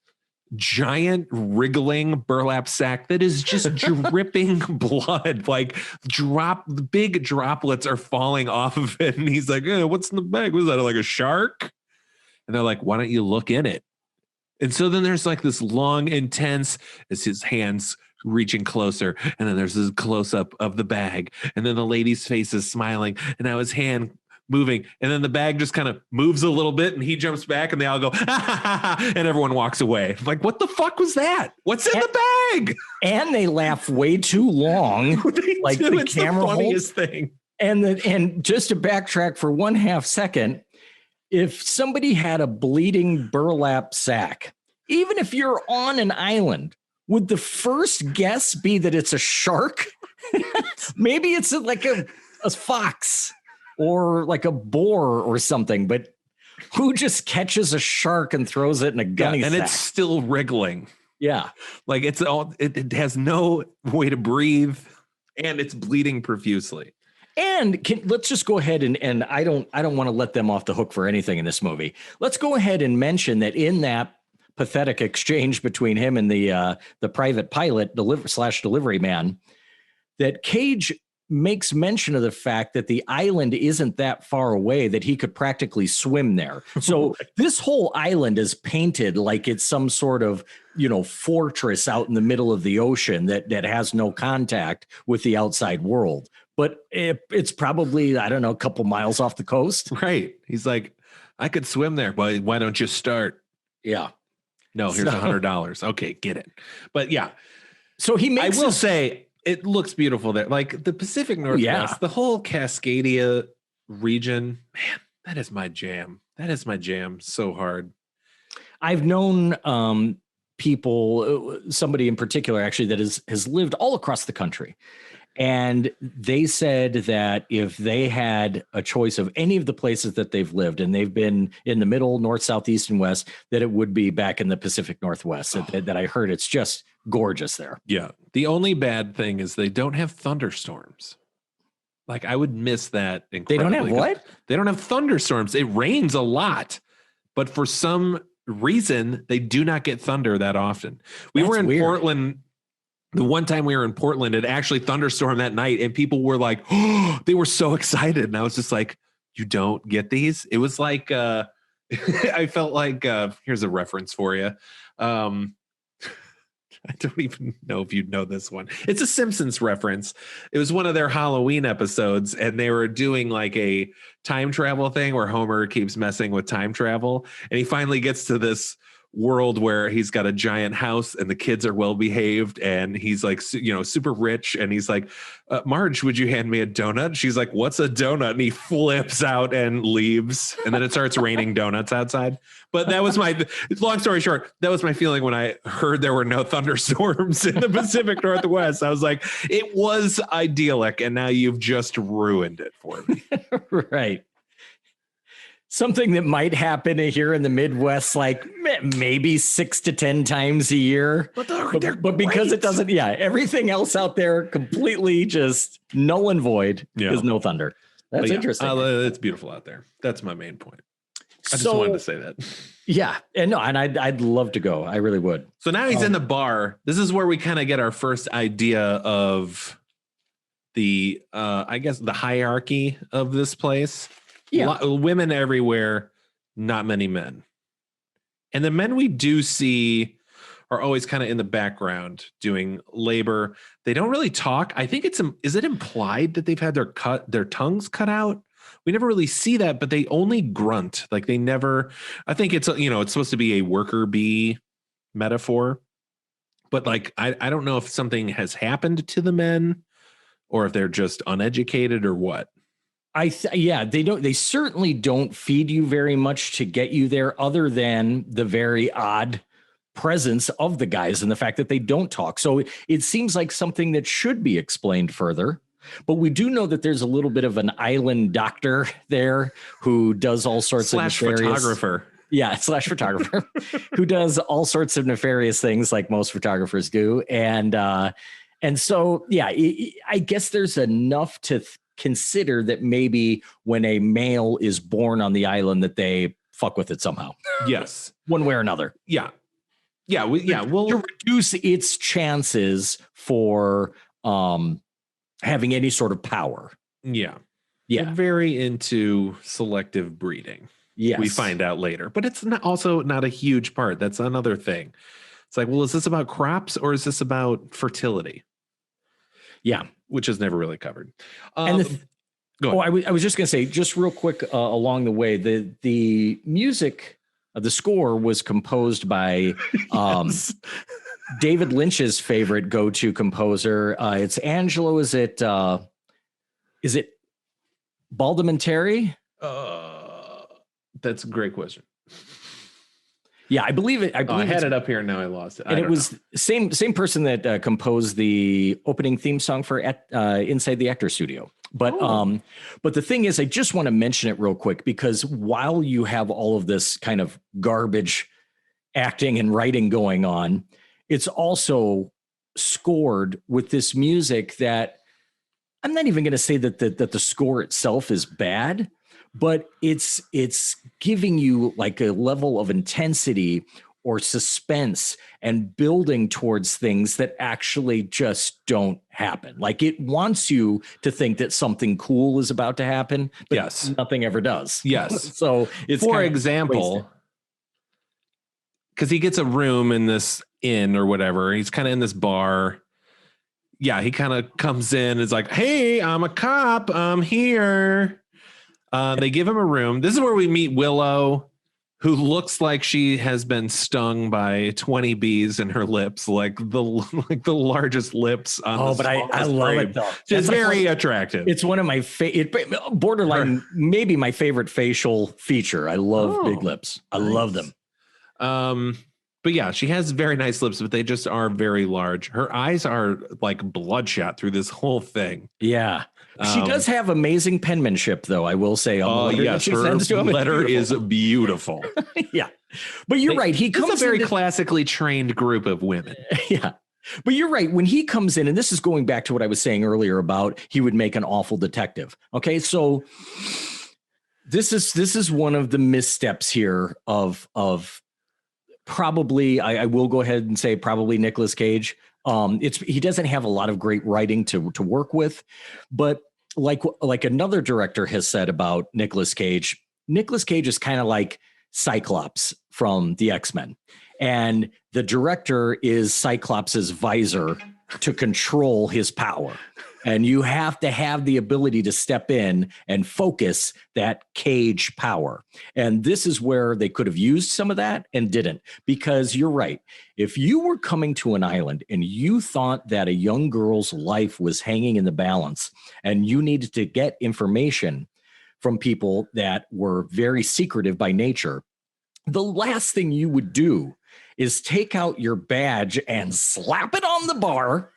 giant wriggling burlap sack that is just dripping blood. Like big droplets are falling off of it. And he's like, what's in the bag? Was that like a shark? And they're like, why don't you look in it? And so then there's like this long, intense, as his hands reaching closer. And then there's this close up of the bag. And then the lady's face is smiling. And now his hand moving. And then the bag just kind of moves a little bit and he jumps back and they all go, ha, ha, ha, ha, and everyone walks away. Like, what the fuck was that? What's in the bag? And they laugh way too long. Like the it's camera the funniest holds. thing. And just to backtrack for 1/2 second, if somebody had a bleeding burlap sack, even if you're on an island, would the first guess be that it's a shark? Maybe it's like a fox or like a boar or something, but who just catches a shark and throws it in a gunny sack? And it's still wriggling. Yeah. Like it has no way to breathe and it's bleeding profusely. And let's just go ahead and I don't want to let them off the hook for anything in this movie. Let's go ahead and mention that in that pathetic exchange between him and the private pilot delivery man, that Cage makes mention of the fact that the island isn't that far away, that he could practically swim there. So this whole island is painted like it's some sort of, fortress out in the middle of the ocean that has no contact with the outside world. But it's probably, I don't know, a couple miles off the coast. Right. He's like, I could swim there, but why don't you start? Yeah. No, here's $100. Okay, get it. But yeah. So he makes I will say it looks beautiful there. Like the Pacific Northwest, the whole Cascadia region, man, that is my jam. That is my jam so hard. I've known people, somebody in particular actually that has lived all across the country. And they said that if they had a choice of any of the places that they've lived, and they've been in the middle, north, south, east, and west, that it would be back in the Pacific Northwest. That I heard it's just gorgeous there. Yeah. The only bad thing is they don't have thunderstorms. Like I would miss that. They don't have what? They don't have thunderstorms. It rains a lot, but for some reason they do not get thunder that often. We were in Portland. The one time we were in Portland, it actually thunderstormed that night and people were like, oh, they were so excited. And I was just like, you don't get these? It was like, I felt like, here's a reference for you. I don't even know if you'd know this one. It's a Simpsons reference. It was one of their Halloween episodes and they were doing like a time travel thing where Homer keeps messing with time travel. And he finally gets to this world where he's got a giant house and the kids are well behaved and he's like, super rich. And he's like, Marge, would you hand me a donut? She's like, what's a donut? And he flips out and leaves. And then it starts raining donuts outside. But that was long story short, that was my feeling when I heard there were no thunderstorms in the Pacific Northwest. I was like, it was idyllic. And now you've just ruined it for me. Right. Something that might happen here in the Midwest, like maybe 6 to 10 times a year. But because it doesn't, everything else out there completely just null and void. There's no thunder. That's interesting. It's beautiful out there. That's my main point. I just wanted to say that. Yeah. And I'd love to go. I really would. So now he's in the bar. This is where we kind of get our first idea of the, I guess, the hierarchy of this place. Yeah. Women everywhere, not many men. And the men we do see are always kind of in the background doing labor. They don't really talk. I think is it implied that they've had their tongues cut out? We never really see that, but they only grunt. Like they never, I think it's, it's supposed to be a worker bee metaphor. But like, I don't know if something has happened to the men or if they're just uneducated or what. They certainly don't feed you very much to get you there, other than the very odd presence of the guys and the fact that they don't talk. So it seems like something that should be explained further. But we do know that there's a little bit of an island doctor there who does all sorts of nefarious photographer. Yeah, slash photographer who does all sorts of nefarious things like most photographers do. And so, yeah, I guess there's enough to consider that maybe when a male is born on the island that they fuck with it somehow. Yes. One way or another. Yeah. Yeah. We'll to reduce its chances for having any sort of power. Yeah. Yeah. They're very into selective breeding. Yes. We find out later, but it's also not a huge part. That's another thing. It's like, well, is this about crops or is this about fertility? Yeah. Which is never really covered. And go ahead. I was just going to say, just real quick along the way, the music, the score was composed by David Lynch's favorite go-to composer. It's Angelo. Is it Baldwin-Terry? That's a great question. Yeah, I believe it. I had it up here and now I lost it. And it was same person that composed the opening theme song for Inside the Actors Studio. But the thing is, I just want to mention it real quick because while you have all of this kind of garbage acting and writing going on, it's also scored with this music that I'm not even going to say that the score itself is bad, but it's giving you like a level of intensity or suspense and building towards things that actually just don't happen. Like it wants you to think that something cool is about to happen, but yes, nothing ever does. Yes. So it's, for example, because he gets a room in this inn or whatever. He's kind of in this bar. Yeah, he kind of comes in. It's like, hey, I'm a cop. I'm here. They give him a room. This is where we meet Willow, who looks like she has been stung by 20 bees in her lips, like the largest lips on but I love it though. She's very attractive. It's one of my borderline, maybe my favorite facial feature. I love big lips. I love them. But yeah, she has very nice lips, but they just are very large. Her eyes are like bloodshot through this whole thing. Yeah. She does have amazing penmanship, though, I will say. Yes, her letter is beautiful. Yeah. But you're right. He comes a very classically trained group of women. Yeah. But you're right. When he comes in, and this is going back to what I was saying earlier about he would make an awful detective. Okay. So this is one of the missteps here of probably, I will go ahead and say probably Nicolas Cage. He doesn't have a lot of great writing to work with, but like another director has said about Nicolas Cage is kind of like Cyclops from the X-Men, and the director is Cyclops's visor to control his power. And you have to have the ability to step in and focus that Cage power. And this is where they could have used some of that and didn't, because you're right. If you were coming to an island and you thought that a young girl's life was hanging in the balance and you needed to get information from people that were very secretive by nature, the last thing you would do is take out your badge and slap it on the bar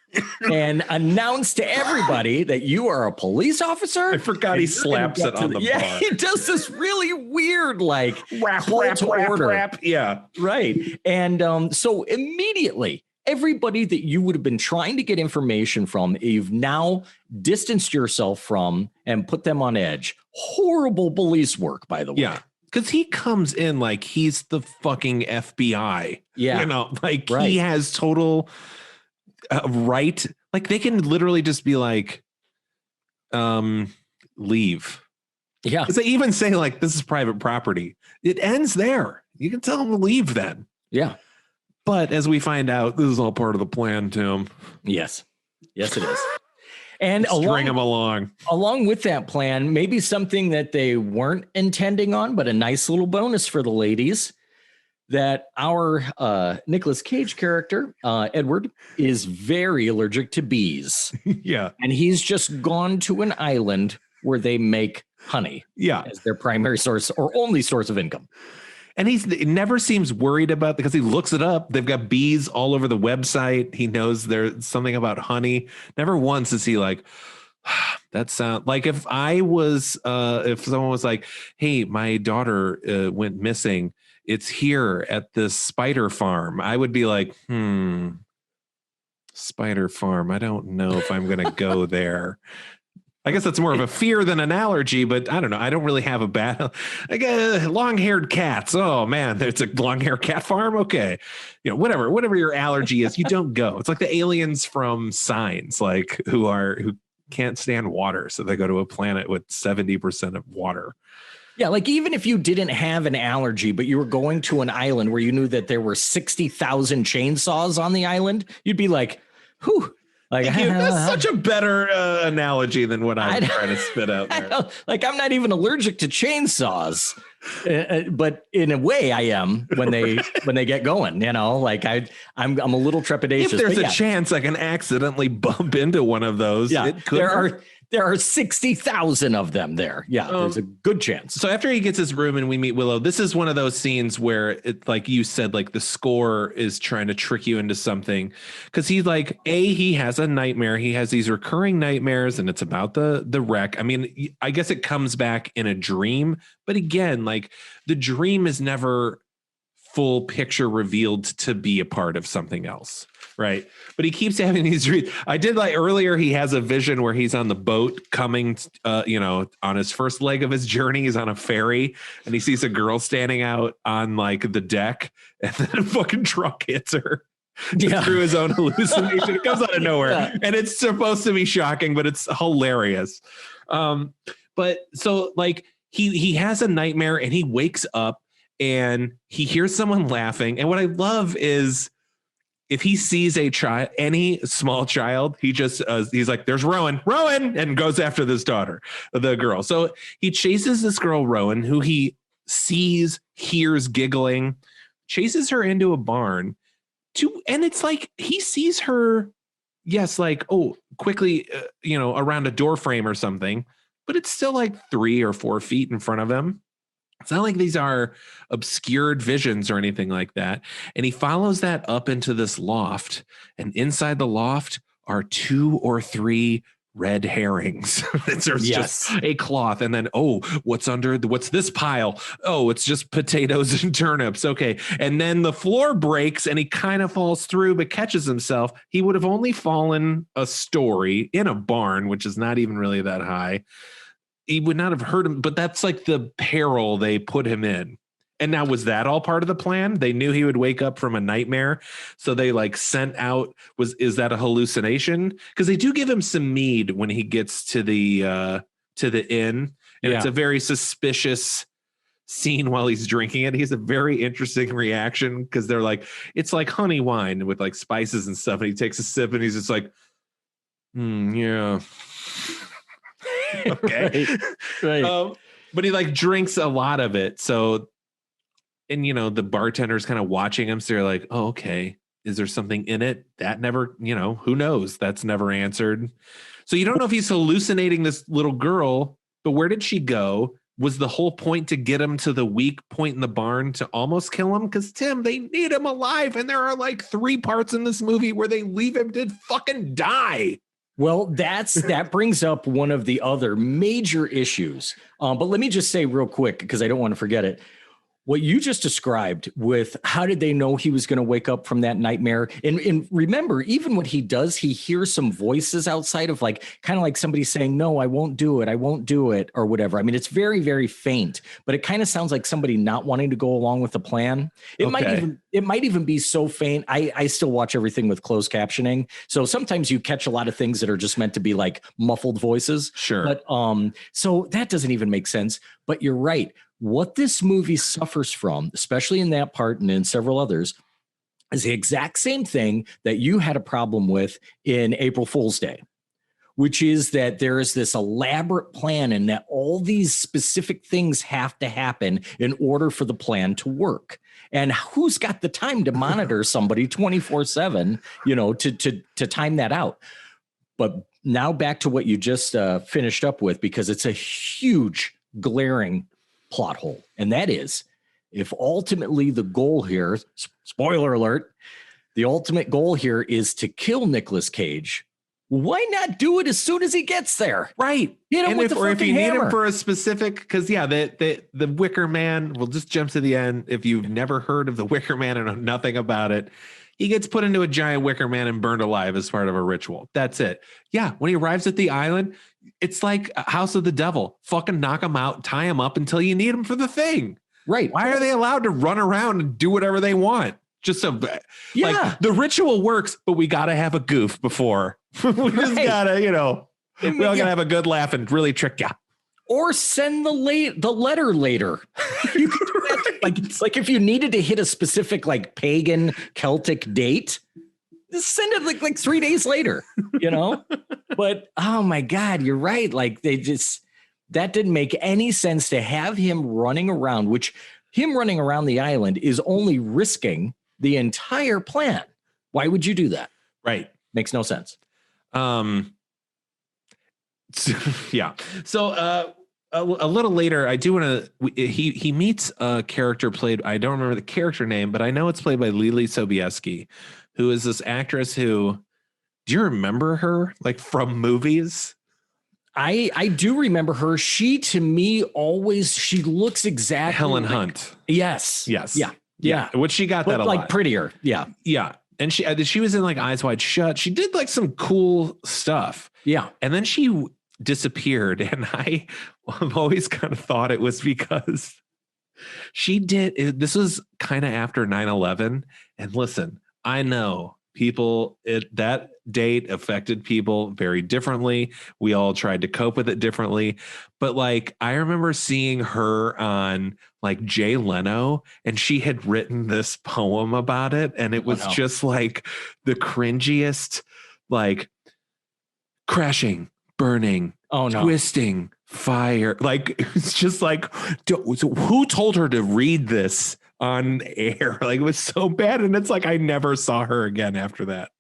and announce to everybody that you are a police officer. I forgot he slaps it on the bar. Yeah, he does this really weird, like rap. Yeah, right. And so immediately, everybody that you would have been trying to get information from, you've now distanced yourself from and put them on edge. Horrible police work, by the way. Yeah. Because he comes in like he's the fucking FBI. Yeah. You know, like he has total right. Like they can literally just be like, leave. Yeah. Because they even say like, this is private property. It ends there. You can tell them to leave then. Yeah. But as we find out, this is all part of the plan, Tim. Yes. Yes, it is. And string them along with that plan, maybe something that they weren't intending on, but a nice little bonus for the ladies. that our Nicolas Cage character, Edward, is very allergic to bees. Yeah. And he's just gone to an island where they make honey Yeah. as their primary source or only source of income. And he never seems worried about because he looks it up. They've got bees all over the website. He knows there's something about honey. Never once is he like, that sound like if someone was like, hey, my daughter went missing. It's here at this spider farm. I would be like, spider farm. I don't know if I'm going to go there. I guess that's more of a fear than an allergy, but I don't know. I don't really have a bad, like long-haired cats. Oh man, there's a long-haired cat farm. Okay. You know, whatever your allergy is, you don't go. It's like the aliens from Signs, like who can't stand water. So they go to a planet with 70% of water. Yeah, like even if you didn't have an allergy, but you were going to an island where you knew that there were 60,000 chainsaws on the island, you'd be like, whew. Like, that's such a better analogy than what I'm trying to spit out there. Like, I'm not even allergic to chainsaws, but in a way I am when they get going, you know, like I'm a little trepidatious. If there's a chance I can accidentally bump into one of it could there are 60,000 of them there. Yeah, there's a good chance. So after he gets his room and we meet Willow, this is one of those scenes where it, like you said, like the score is trying to trick you into something because he's like, he has a nightmare. He has these recurring nightmares and it's about the wreck. I mean, I guess it comes back in a dream, but again, like the dream is never full picture revealed to be a part of something else. Right. But he keeps having these dreams. I did like earlier, he has a vision where he's on the boat coming, on his first leg of his journey. He's on a ferry and he sees a girl standing out on like the deck and then a fucking truck hits her through his own hallucination. It comes out of nowhere and it's supposed to be shocking, but it's hilarious. But so like he has a nightmare and he wakes up and he hears someone laughing. And what I love is, if he sees any small child, he just he's like, "There's Rowan," and goes after this the girl. So he chases this girl, Rowan, who he hears giggling, chases her into a barn. And it's like he sees her, yes, like quickly, around a door frame or something, but it's still like 3 or 4 feet in front of him. It's not like these are obscured visions or anything like that. And he follows that up into this loft. And inside the loft are 2 or 3 red herrings. There's just a cloth. And then, what's this pile? Oh, it's just potatoes and turnips. Okay. And then the floor breaks and he kind of falls through, but catches himself. He would have only fallen a story in a barn, which is not even really that high. He would not have hurt him, but that's like the peril they put him in. And now, was that all part of the plan? They knew he would wake up from a nightmare, so they like sent out. Is that a hallucination? Because they do give him some mead when he gets to the inn, and it's a very suspicious scene while he's drinking it. He has a very interesting reaction because they're like, it's like honey wine with like spices and stuff, and he takes a sip and he's just like, yeah. Okay. Right. But he like drinks a lot of it. So, and the bartender's kind of watching him. So you're like, oh, okay. Is there something in it? That never, who knows? That's never answered. So you don't know if he's hallucinating this little girl, but where did she go? Was the whole point to get him to the weak point in the barn to almost kill him? Because Tim, they need him alive. And there are like 3 parts in this movie where they leave him to fucking die. Well, that brings up one of the other major issues. But let me just say real quick, because I don't want to forget it. What you just described with how did they know he was going to wake up from that nightmare? And remember, even what he does, he hears some voices outside of like, kind of like somebody saying, no, I won't do it or whatever. I mean, it's very, very faint, but it kind of sounds like somebody not wanting to go along with the plan. It might even be so faint. I still watch everything with closed captioning. So sometimes you catch a lot of things that are just meant to be like muffled voices. Sure. But so that doesn't even make sense, but you're right. What this movie suffers from, especially in that part and in several others, is the exact same thing that you had a problem with in April Fool's Day, which is that there is this elaborate plan and that all these specific things have to happen in order for the plan to work. And who's got the time to monitor somebody 24/7, to time that out? But now back to what you just finished up with, because it's a huge glaring plot hole. And that is, if ultimately the goal here, spoiler alert, the ultimate goal here is to kill Nicolas Cage, why not do it as soon as he gets there? Right. Hit him And with the if you fucking need hammer. him for a specific, because the Wicker Man, we'll just jump to the end. If you've never heard of the Wicker Man and know nothing about it, he gets put into a giant Wicker Man and burned alive as part of a ritual. That's it. Yeah. When he arrives at the island, it's like a House of the Devil. Fucking knock him out, tie him up until you need him for the thing. Right. Why are they allowed to run around and do whatever they want? Just so, Yeah. like, the ritual works, but we got to have a goof before. We just gotta, we all gotta have a good laugh and really trick you. Or send the letter later. You can do that. Like if you needed to hit a specific like pagan Celtic date, just send it like 3 days later, But oh my God, you're right. Like that didn't make any sense to have him running around, which him running around the island is only risking the entire plan. Why would you do that? Right. Makes no sense. Yeah. So a little later, I do want to. He meets a character played. I don't remember the character name, but I know it's played by Lily Sobieski, who is this actress who. Do you remember her like from movies? I do remember her. She to me she looks exactly Helen like, Hunt. Yes. Yeah. Which she got but that a like lot. prettier. Yeah. Yeah. And she was in like Eyes Wide Shut. She did like some cool stuff. Yeah. And then she disappeared. And I've always kind of thought it was because this was kind of after 9/11. And listen, I know that date affected people very differently. We all tried to cope with it differently. But like, I remember seeing her on like Jay Leno, and she had written this poem about it. And it was just like the cringiest, like crashing, burning, twisting, fire. Like, it's just like, who told her to read this on air? Like, it was so bad. And it's like, I never saw her again after that.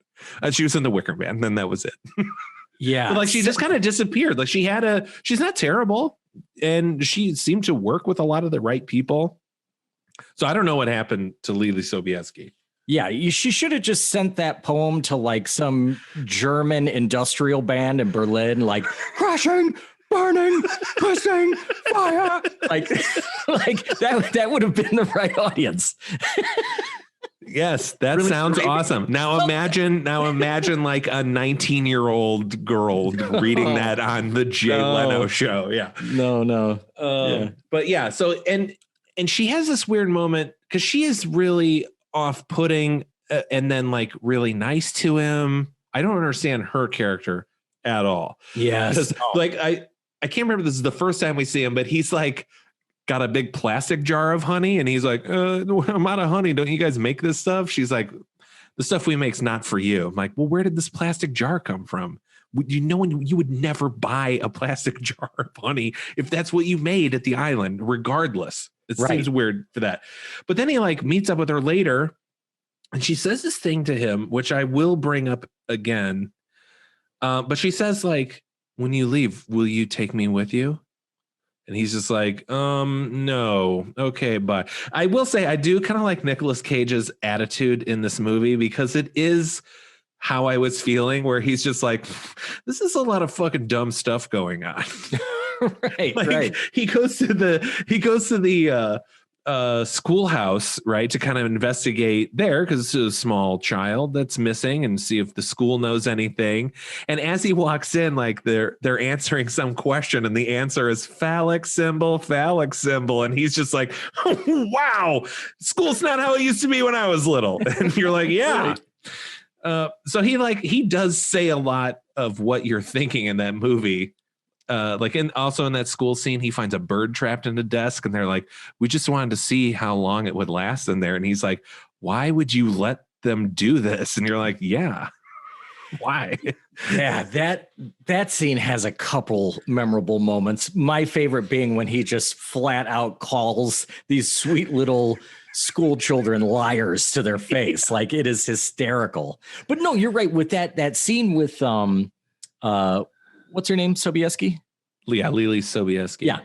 She was in the Wicker Man, then that was it. Yeah. But like, she just kind of disappeared. Like, she's not terrible, and she seemed to work with a lot of the right people. So I don't know what happened to Lily Sobieski. Yeah, she should have just sent that poem to like some German industrial band in Berlin, like crashing, burning, twisting, fire. Like that would have been the right audience. Yes, that really sounds awesome. Now imagine like a 19-year-old girl reading that on the Jay Leno show. Yeah. No. Yeah. But yeah, so and she has this weird moment because she is really off-putting and then like really nice to him. I don't understand her character at all. Yes. Like I can't remember, this is the first time we see him, but he's like got a big plastic jar of honey, and he's like, I'm out of honey. Don't you guys make this stuff? She's like, the stuff we make's not for you. I'm like, well, where did this plastic jar come from? You would never buy a plastic jar of honey if that's what you made at the island, regardless. It seems weird for that. But then he like meets up with her later, and she says this thing to him, which I will bring up again. But she says like, when you leave, will you take me with you? And he's just like, no. Okay, but I will say I do kind of like Nicolas Cage's attitude in this movie, because it is how I was feeling, where he's just like, this is a lot of fucking dumb stuff going on. Right. He goes to the schoolhouse, right, to kind of investigate there, because it's a small child that's missing, and see if the school knows anything. And as he walks in, like they're answering some question, and the answer is phallic symbol, and he's just like, wow, school's not how it used to be when I was little. And you're like, yeah. So he does say a lot of what you're thinking in that movie. Also in that school scene, he finds a bird trapped in a desk, and they're like, we just wanted to see how long it would last in there. And he's like, why would you let them do this? And you're like, yeah, why? Yeah, that scene has a couple memorable moments. My favorite being when he just flat out calls these sweet little school children liars to their face. Like, it is hysterical. But no, you're right with that scene with what's her name? Sobieski? Yeah, Lily Sobieski. Yeah.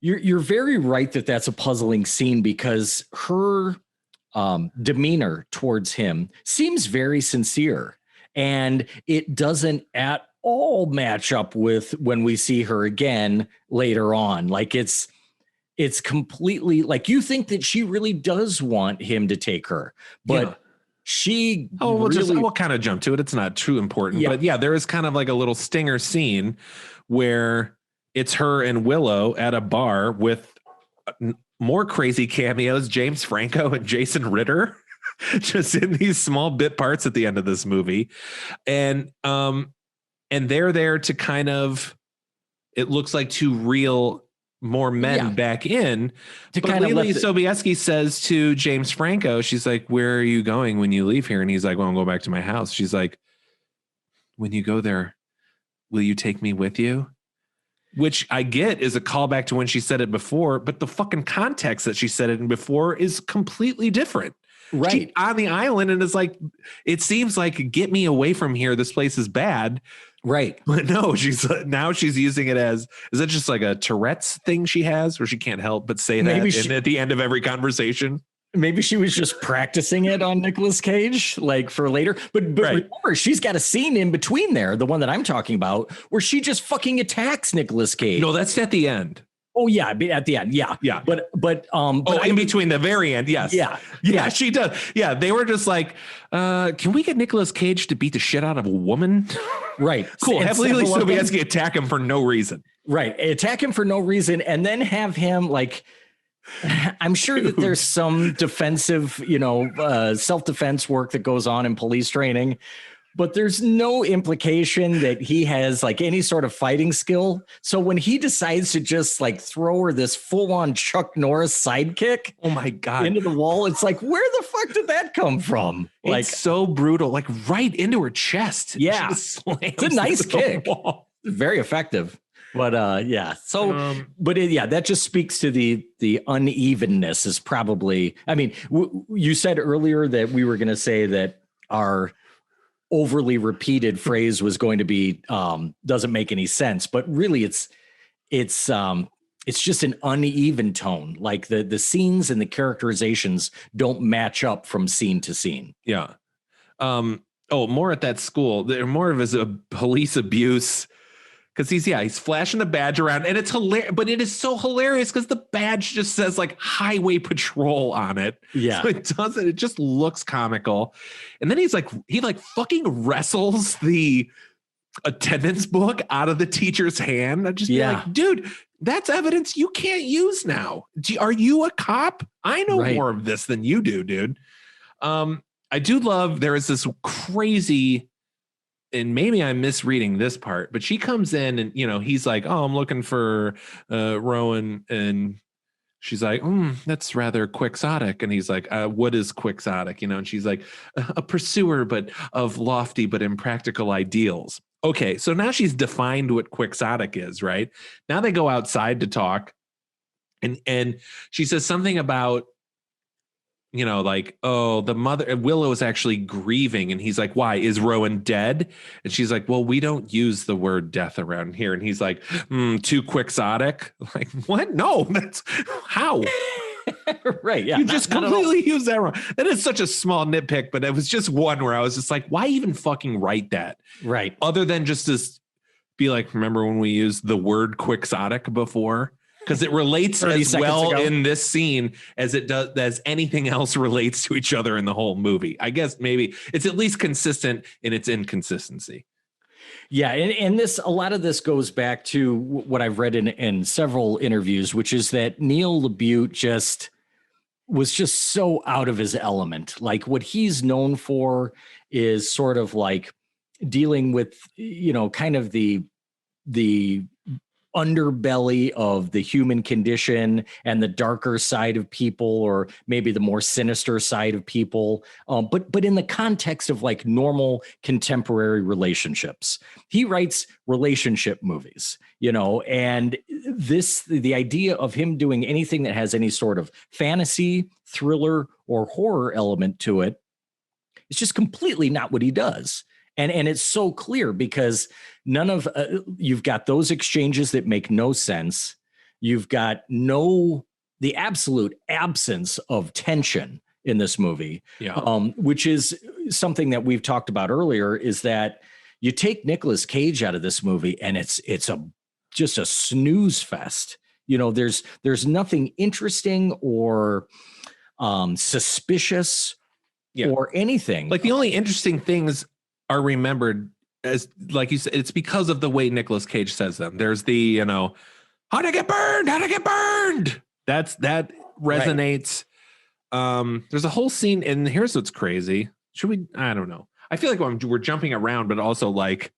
You're very right that that's a puzzling scene because her demeanor towards him seems very sincere, and it doesn't at all match up with when we see her again later on. Like, it's completely like, you think that she really does want him to take her, but Yeah. she we'll kind of jump to it. It's not too important, but yeah, there is kind of like a little stinger scene where it's her and Willow at a bar with more crazy cameos, James Franco and Jason Ritter, just in these small bit parts at the end of this movie. And they're there to kind of, it looks like, to reel more men back in. But Lily Sobieski says to James Franco, she's like, where are you going when you leave here? And he's like, well, I'll go back to my house. She's like, when you go there, will you take me with you? Which I get is a callback to when she said it before, but the fucking context that she said it in before is completely different. Right. She's on the island and is like, it seems like, get me away from here. This place is bad. Right. But no, she's using it as, is it just like a Tourette's thing she has where she can't help but say that at the end of every conversation? Maybe she was just practicing it on Nicolas Cage, like, for later. But remember, she's got a scene in between there, the one that I'm talking about, where she just fucking attacks Nicolas Cage. No, that's at the end. Oh yeah, at the end, yeah. But in between the very end, yes, yeah, she does. Yeah, they were just like, can we get Nicolas Cage to beat the shit out of a woman? Right. Cool. Have Lily Sobieski attack him for no reason. Right. Attack him for no reason, and then have him, like, I'm sure that there's some defensive, self-defense work that goes on in police training, but there's no implication that he has, like, any sort of fighting skill. So when he decides to just, like, throw her this full-on Chuck Norris sidekick, oh my God, into the wall, it's like, where the fuck did that come from? Like, it's so brutal, like right into her chest. Yeah, it's a nice kick. Very effective. But yeah, so that just speaks to the unevenness is probably, I mean, you said earlier that we were going to say that our overly repeated phrase was going to be doesn't make any sense, but really it's just an uneven tone. Like the scenes and the characterizations don't match up from scene to scene. Yeah. More at that school. They're more of as a police abuse. Because he's flashing the badge around, and it's hilarious, but it is so hilarious because the badge just says, like, highway patrol on it. Yeah. So it just looks comical. And then he fucking wrestles the attendance book out of the teacher's hand. I'd just be like, dude, that's evidence you can't use now. Are you a cop? I know more of this than you do, dude. I do love, there is this crazy, and maybe I'm misreading this part, but she comes in and, he's like, oh, I'm looking for Rowan. And she's like, that's rather quixotic. And he's like, what is quixotic? And she's like, a pursuer, but of lofty, but impractical ideals. Okay. So now she's defined what quixotic is, right? Now they go outside to talk. And she says something about, the mother, Willow is actually grieving. And he's like, why? Is Rowan dead? And she's like, well, we don't use the word death around here. And he's like, too quixotic. Like, what? No, that's how. Right. Yeah. You just completely use that wrong. That is such a small nitpick, but it was just one where I was just like, why even fucking write that? Right. Other than just to be like, remember when we used the word quixotic before? Because it relates as well in this scene as it does, as anything else relates to each other in the whole movie. I guess maybe it's at least consistent in its inconsistency. Yeah. And a lot of this goes back to what I've read in several interviews, which is that Neil LaBute was just so out of his element. Like, what he's known for is sort of like dealing with, kind of the underbelly of the human condition and the darker side of people, or maybe the more sinister side of people. But in the context of like normal contemporary relationships, he writes relationship movies, and the idea of him doing anything that has any sort of fantasy, thriller, or horror element to it, it's just completely not what he does. And it's so clear because none of you've got those exchanges that make no sense. You've got the absolute absence of tension in this movie, which is something that we've talked about earlier, is that you take Nicolas Cage out of this movie and it's just a snooze fest. There's nothing interesting or suspicious or anything. Like the only interesting things are remembered as, like you said, it's because of the way Nicolas Cage says them. There's the, how'd I get burned? How'd I get burned? That resonates. Right. There's a whole scene, and here's what's crazy. I don't know. I feel like we're jumping around, but also like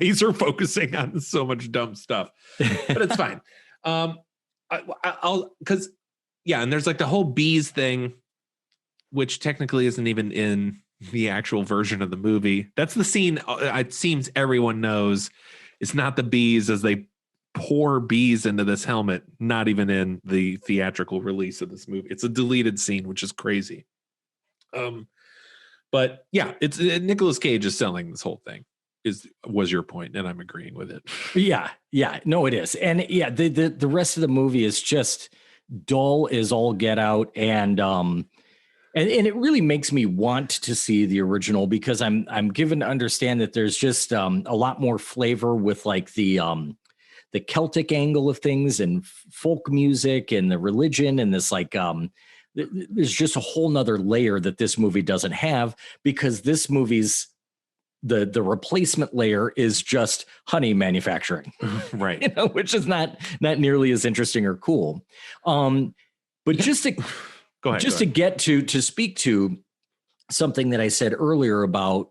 laser focusing on so much dumb stuff, but it's fine. And there's like the whole bees thing, which technically isn't even in the actual version of the movie. That's the scene. It seems everyone knows it's not the bees as they pour bees into this helmet, not even in the theatrical release of this movie. It's a deleted scene, which is crazy. But yeah, it's Nicolas Cage is selling this whole thing. Was your point, and I'm agreeing with it. Yeah, no, it is, and yeah, the rest of the movie is just dull as all get out, and it really makes me want to see the original because I'm given to understand that there's just a lot more flavor with like the Celtic angle of things and folk music and the religion and this like there's just a whole nother layer that this movie doesn't have, because this movie's the replacement layer is just honey manufacturing, right? Which is not nearly as interesting or cool. But just to go ahead, to get to speak to something that I said earlier about,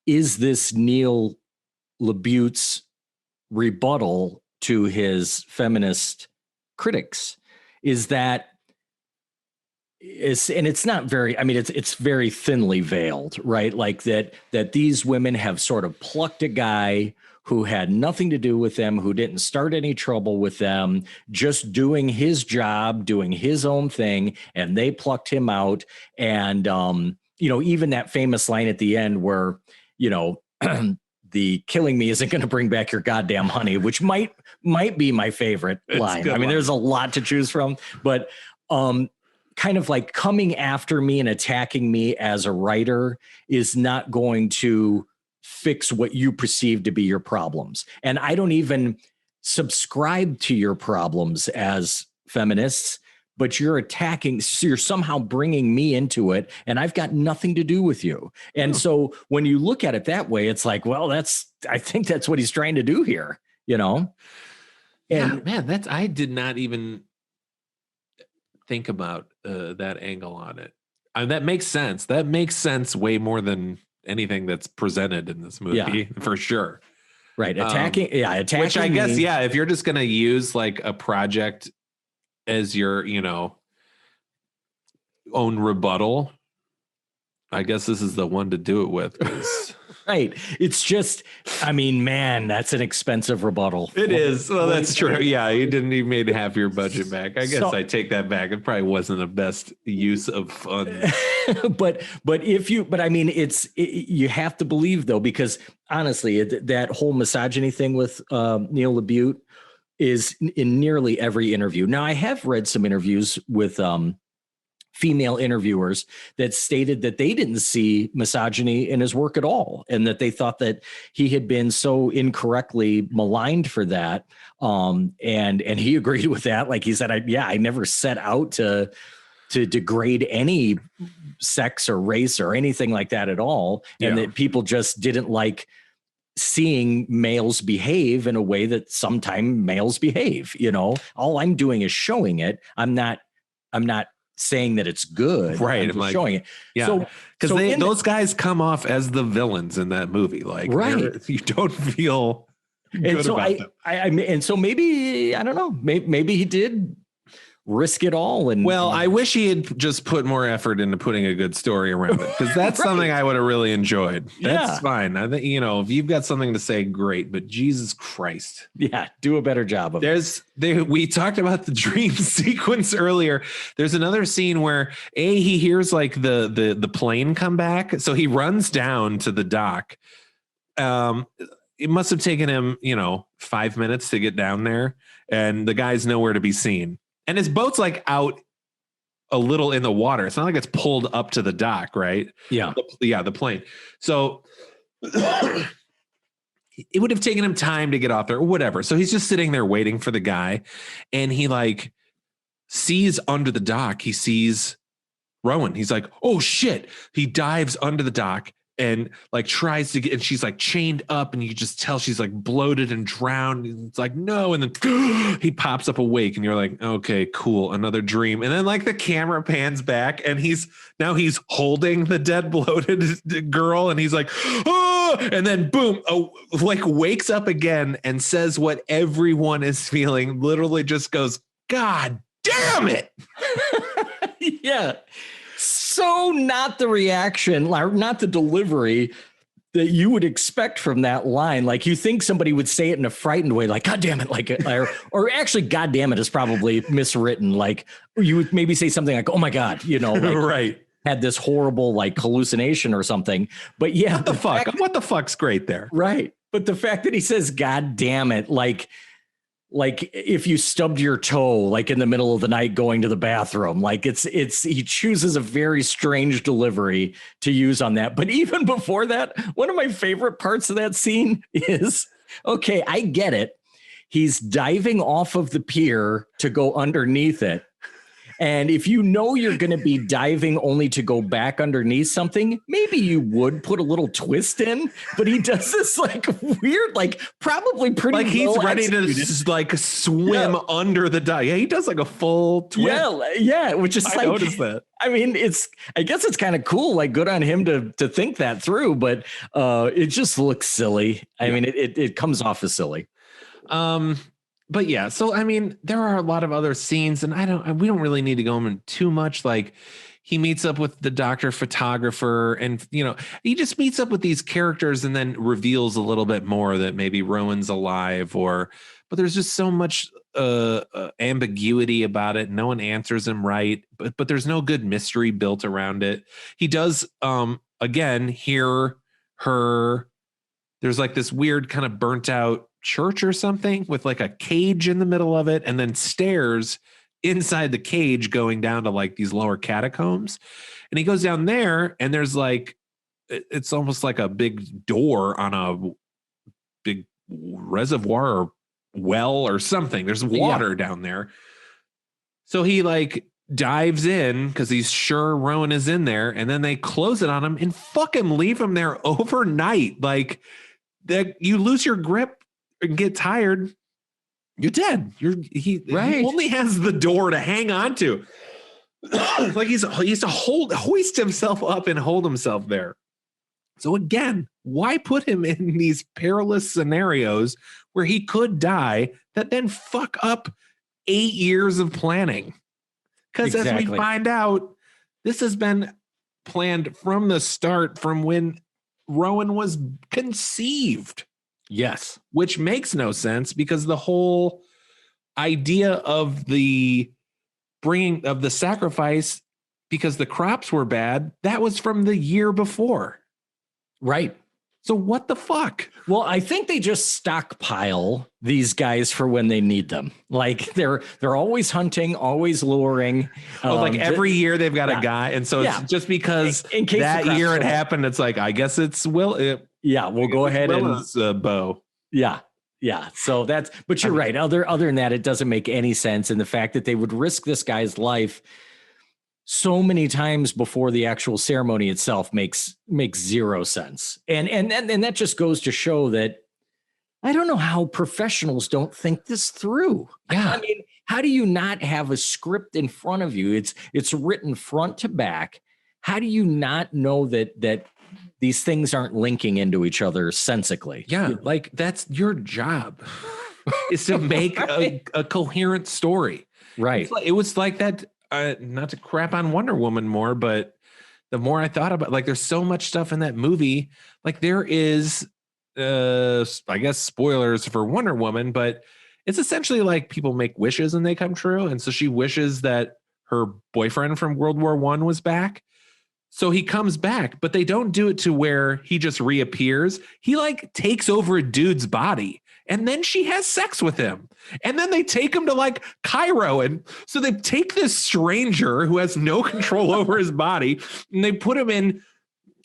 is this Neil LaBute's rebuttal to his feminist critics, is that it's not very, I mean, it's very thinly veiled, right? Like that these women have sort of plucked a guy who had nothing to do with them, who didn't start any trouble with them, just doing his job, doing his own thing, and they plucked him out. And even that famous line at the end where, the killing me isn't going to bring back your goddamn honey, which might be my favorite line. I mean, there's a lot to choose from, but kind of like coming after me and attacking me as a writer is not going to fix what you perceive to be your problems. And I don't even subscribe to your problems as feminists, but you're attacking, so you're somehow bringing me into it, and I've got nothing to do with you. And so when you look at it that way, it's like, well, I think that's what he's trying to do here, And yeah, man, I did not even think about that angle on it. That makes sense. That makes sense way more than anything that's presented in this movie, for sure. Right. Attacking. Which I guess, if you're just going to use like a project as your, own rebuttal, I guess this is the one to do it with. Right. It's just, I mean, man, that's an expensive rebuttal. It is. Well, that's true. Yeah. You didn't even made half your budget back. I guess I take that back. It probably wasn't the best use of funds. but I mean, you have to believe though, because honestly, that whole misogyny thing with Neil LaBute is in nearly every interview. Now, I have read some interviews with female interviewers that stated that they didn't see misogyny in his work at all, and that they thought that he had been so incorrectly maligned for that. And he agreed with that. Like he said, I never set out to degrade any sex or race or anything like that at all. And that people just didn't like seeing males behave in a way that sometimes males behave. All I'm doing is showing it. I'm not saying that it's good, right? I'm like, showing it. Yeah, because those guys come off as the villains in that movie. Like, right? You don't feel And good so about them. and so maybe, I don't know, maybe he did risk it all. And Well, I wish he had just put more effort into putting a good story around it, because that's Right. something I would have really enjoyed. That's Yeah. fine. I think, if you've got something to say, great. But Jesus Christ, yeah, do a better job of it. we talked about the dream sequence earlier. There's another scene where he hears like the plane come back, so he runs down to the dock. It must have taken him 5 minutes to get down there, and the guy's nowhere to be seen. And his boat's like out a little in the water. It's not like it's pulled up to the dock, right? Yeah. The plane. So it would have taken him time to get off there or whatever. So he's just sitting there waiting for the guy, and he like sees under the dock, he sees Rowan. He's like, oh shit. He dives under the dock and like tries to get, and she's like chained up, and you just tell she's like bloated and drowned. And it's like, no. And then he pops up awake, and you're like, okay, cool. Another dream. And then like the camera pans back, and he's holding the dead bloated girl. And he's like, oh, and then boom, like wakes up again and says what everyone is feeling, literally just goes, God damn it. Yeah. So not the reaction, not the delivery that you would expect from that line. Like you think somebody would say it in a frightened way, like, God damn it. Like, or actually, God damn it is probably miswritten. Like you would maybe say something like, oh my God, like, right. Had this horrible like hallucination or something. But yeah, what the fuck? What the fuck's great there? Right. But the fact that he says, God damn it, like if you stubbed your toe, like in the middle of the night going to the bathroom, like he chooses a very strange delivery to use on that. But even before that, one of my favorite parts of that scene is, okay, I get it. He's diving off of the pier to go underneath it. And if you know you're going to be diving only to go back underneath something, maybe you would put a little twist in. But he does this like weird, like probably pretty like he's ready executed. to like swim under the dive. Yeah, he does like a full twist. Yeah, which is I noticed that. I mean, I guess it's kind of cool. Like good on him to think that through, but it just looks silly. I mean, it comes off as silly. But yeah, so I mean, there are a lot of other scenes, and we don't really need to go into too much. Like he meets up with the doctor photographer, and he just meets up with these characters and then reveals a little bit more that maybe Rowan's alive, but there's just so much ambiguity about it. No one answers him right, but there's no good mystery built around it. He does again hear her. There's like this weird kind of burnt out church or something with like a cage in the middle of it, and then stairs inside the cage going down to like these lower catacombs. And he goes down there, and there's like, it's almost like a big door on a big reservoir or well or something. There's water down there. So he like dives in because he's sure Rowan is in there, and then they close it on him and fucking leave him there overnight. Like that, you lose your grip and get tired, you're dead. He only has the door to hang on to. Like he's to hoist himself up and hold himself there. So again, why put him in these perilous scenarios where he could die that then fuck up 8 years of planning? Because as we find out, this has been planned from the start, from when Rowan was conceived. Yes. Which makes no sense, because the whole idea of the bringing of the sacrifice, because the crops were bad, that was from the year before. Right. So what the fuck? Well, I think they just stockpile these guys for when they need them. Like they're always hunting, always luring. Like every year they've got a guy. And so it's just because in case that year it happened, it's like, I guess it's we'll go ahead and bow. Yeah. So but you're right. Other than that, it doesn't make any sense. And the fact that they would risk this guy's life so many times before the actual ceremony itself makes zero sense. And that just goes to show that I don't know how professionals don't think this through. Yeah. I mean, how do you not have a script in front of you? It's written front to back. How do you not know that these things aren't linking into each other sensically. Yeah, like that's your job is to make a coherent story. Right. It was like that, not to crap on Wonder Woman more, but the more I thought about, like, there's so much stuff in that movie. Like there is, I guess, spoilers for Wonder Woman, but it's essentially like people make wishes and they come true. And so she wishes that her boyfriend from World War I was back. So he comes back, but they don't do it to where he just reappears. He like takes over a dude's body and then she has sex with him. And then they take him to like Cairo. And so they take this stranger who has no control over his body and they put him in,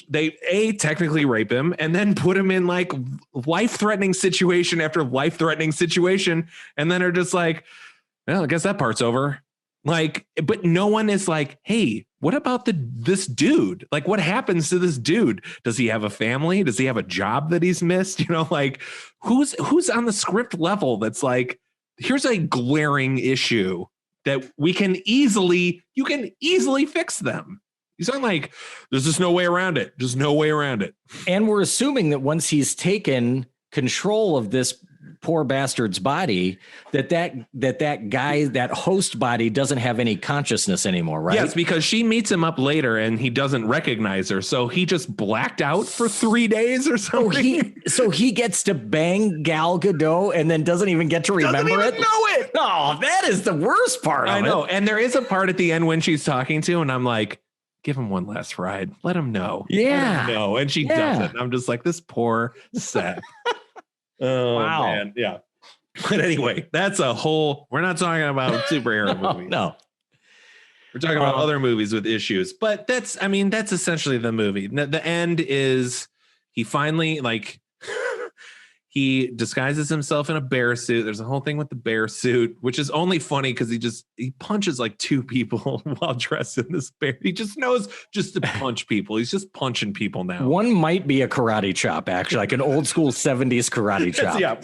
they technically rape him and then put him in like life-threatening situation after life-threatening situation. And then are just like, well, I guess that part's over. Like, but no one is like, hey, what about this dude? Like, what happens to this dude? Does he have a family? Does he have a job that he's missed? You know, like who's on the script level that's like, here's a glaring issue that you can easily fix them. He's not like, there's just no way around it. Just no way around it. And we're assuming that once he's taken control of this poor bastard's body, that guy, that host body doesn't have any consciousness anymore, right? Yes, because she meets him up later and he doesn't recognize her. So he just blacked out for 3 days or something. So he gets to bang Gal Gadot and then doesn't even get to remember it? Know it. Oh, that is the worst part of it. I know. And there is a part at the end when she's talking to, and I'm like, give him one last ride. Let him know. Yeah. Let him know. And she doesn't. I'm just like, this poor sap. Oh, wow. Man. Yeah. But anyway, that's a whole, we're not talking about superhero movies. No. We're talking about other movies with issues. But that's essentially the movie. The end is he finally, like, he disguises himself in a bear suit. There's a whole thing with the bear suit, which is only funny because he punches like 2 people while dressed in this bear. He just knows just to punch people. He's just punching people now. One might be a karate chop, actually, like an old school 70s karate chop. Yeah.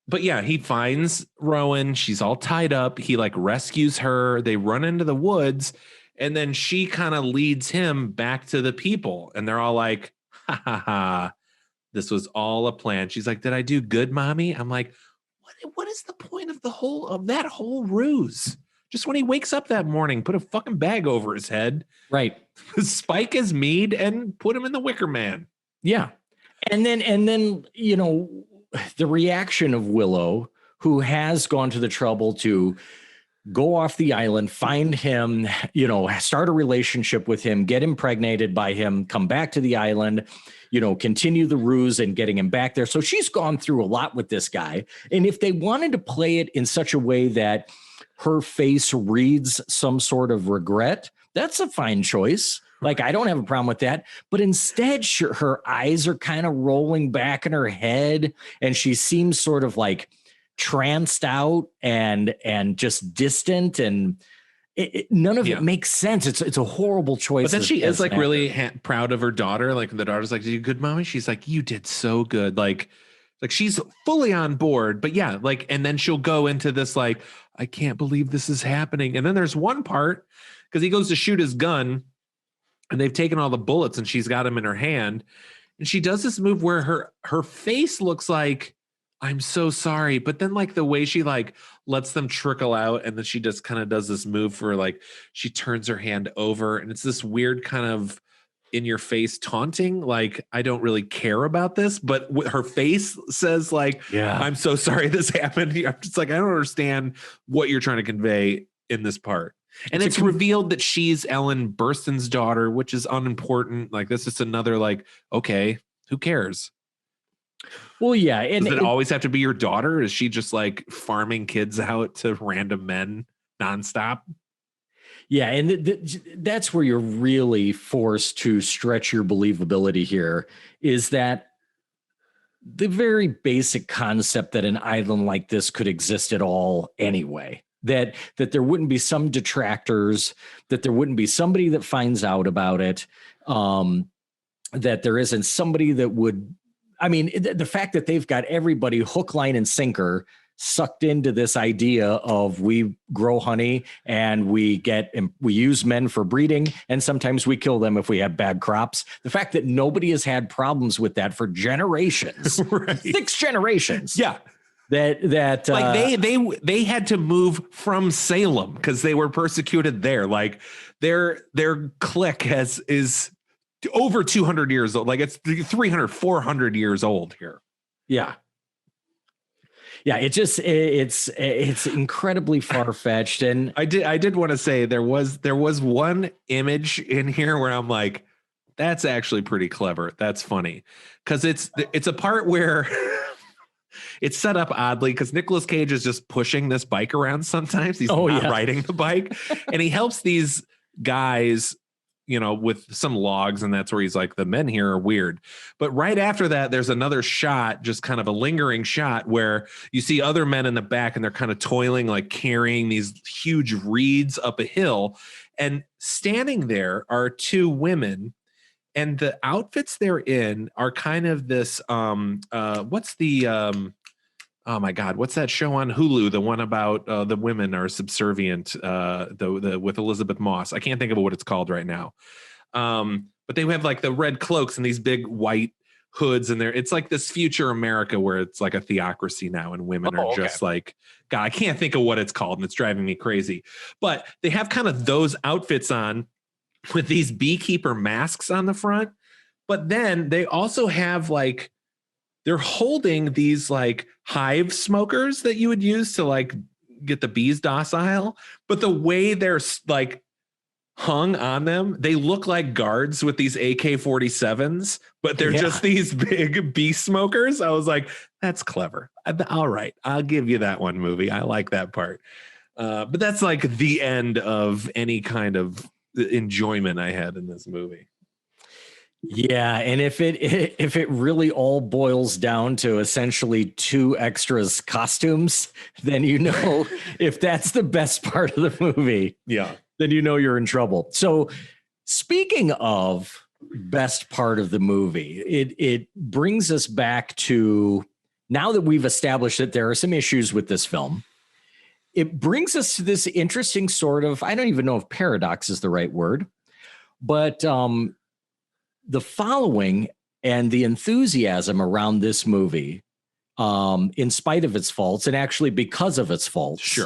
But yeah, he finds Rowan. She's all tied up. He like rescues her. They run into the woods, and then she kind of leads him back to the people, and they're all like, ha ha ha. This was all a plan. She's like, did I do good, mommy? I'm like, what is the point of that whole ruse? Just when he wakes up that morning, put a fucking bag over his head. Right. Spike his mead and put him in the Wicker Man. Yeah. And then, you know, the reaction of Willow, who has gone to the trouble to go off the island, find him, you know, start a relationship with him, get impregnated by him, come back to the island, you know, continue the ruse and getting him back there. So she's gone through a lot with this guy. And if they wanted to play it in such a way that her face reads some sort of regret, that's a fine choice. Like, I don't have a problem with that. But instead, her eyes are kind of rolling back in her head, and she seems sort of like tranced out and just distant, and none of it makes sense. It's a horrible choice. But then she is like really proud of her daughter. Like the daughter's like, "Did you good, mommy?" She's like, "You did so good." Like she's fully on board. But yeah, like, and then she'll go into this like, "I can't believe this is happening." And then there's one part because he goes to shoot his gun, and they've taken all the bullets, and she's got him in her hand, and she does this move where her face looks like, I'm so sorry. But then like the way she like lets them trickle out, and then she just kind of does this move for like, she turns her hand over, and it's this weird kind of in your face taunting. Like, I don't really care about this, but her face says like, yeah, I'm so sorry this happened. I'm just like, I don't understand what you're trying to convey in this part. And it's revealed that she's Ellen Burstyn's daughter, which is unimportant. Like, this is another like, okay, who cares? Well, yeah. And does it always have to be your daughter? Is she just like farming kids out to random men nonstop? Yeah. And that's where you're really forced to stretch your believability here, is that the very basic concept that an island like this could exist at all anyway. That there wouldn't be some detractors, that there wouldn't be somebody that finds out about it, that there isn't somebody that would, I mean, the fact that they've got everybody hook, line, and sinker sucked into this idea of we grow honey and we use men for breeding, and sometimes we kill them if we have bad crops. The fact that nobody has had problems with that for generations, Right. 6 generations. Yeah. That Like they had to move from Salem because they were persecuted there. Like their clique is over 200 years old. Like it's 300, 400 years old here. Yeah. Yeah, it's incredibly far-fetched. And I did want to say there was one image in here where I'm like, that's actually pretty clever. That's funny. Because it's a part where it's set up oddly because Nicolas Cage is just pushing this bike around sometimes. He's not riding the bike. And he helps these guys, with some logs, and that's where he's like, the men here are weird. But right after that, there's another shot, just kind of a lingering shot where you see other men in the back and they're kind of toiling, like carrying these huge reeds up a hill. And standing there are 2 women, and the outfits they're in are kind of this, what's the, oh my God, what's that show on Hulu? The one about the women are subservient, the with Elizabeth Moss. I can't think of what it's called right now. But they have like the red cloaks and these big white hoods, and it's like this future America where it's like a theocracy now, and women are just like, God, I can't think of what it's called, and it's driving me crazy. But they have kind of those outfits on with these beekeeper masks on the front. But then they also have like, they're holding these like hive smokers that you would use to like get the bees docile. But the way they're like hung on them, they look like guards with these AK-47s, but they're just these big bee smokers. I was like, that's clever. All right, I'll give you that one, movie. I like that part. But that's like the end of any kind of enjoyment I had in this movie. Yeah, and if it really all boils down to essentially 2 extras costumes, then if that's the best part of the movie, then you're in trouble. So speaking of best part of the movie, it brings us back to, now that we've established that there are some issues with this film, it brings us to this interesting sort of, I don't even know if paradox is the right word, but the following and the enthusiasm around this movie, in spite of its faults, and actually because of its faults,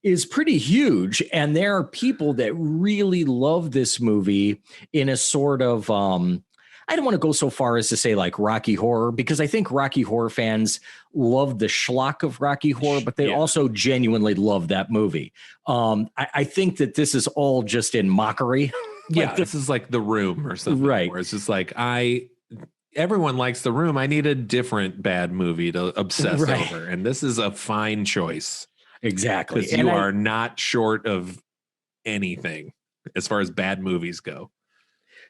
is pretty huge. And there are people that really love this movie in a sort of, I don't want to go so far as to say like Rocky Horror, because I think Rocky Horror fans love the schlock of Rocky Horror, but they also genuinely love that movie. I think that this is all just in mockery. Yeah, this is like The Room or something. Right. Where it's just like, everyone likes The Room. I need a different bad movie to obsess over. And this is a fine choice. Exactly. Because you are not short of anything as far as bad movies go.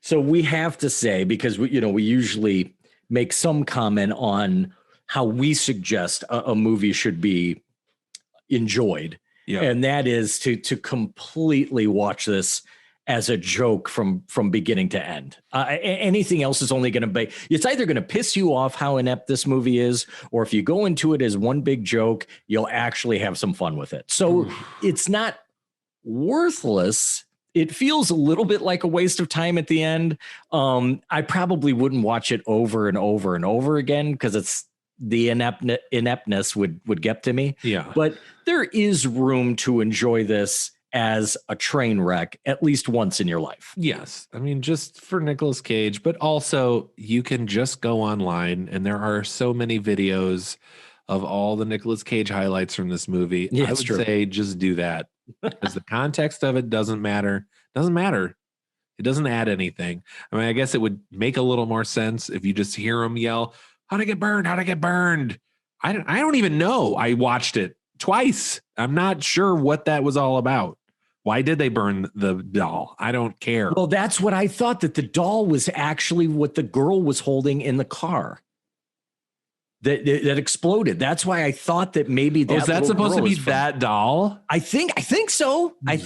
So we have to say, because we usually make some comment on how we suggest a movie should be enjoyed. Yeah. And that is to completely watch this as a joke from beginning to end. Anything else is only going to be, it's either going to piss you off how inept this movie is, or if you go into it as one big joke, you'll actually have some fun with it. So it's not worthless. It feels a little bit like a waste of time at the end. I probably wouldn't watch it over and over and over again because it's the ineptness would get to me. Yeah. But there is room to enjoy this as a train wreck at least once in your life. Yes. I mean, just for Nicolas Cage, but also you can just go online and there are so many videos of all the Nicolas Cage highlights from this movie. Yeah, I would say just do that because the context of it doesn't matter. It doesn't add anything. I mean, I guess it would make a little more sense if you just hear him yell, how'd I get burned? How'd I get burned? I don't even know. I watched it twice. I'm not sure what that was all about. Why did they burn the doll? I don't care. Well, that's what I thought, that the doll was actually what the girl was holding in the car that exploded. That's why I thought that maybe that was that supposed to be that doll? I think so. I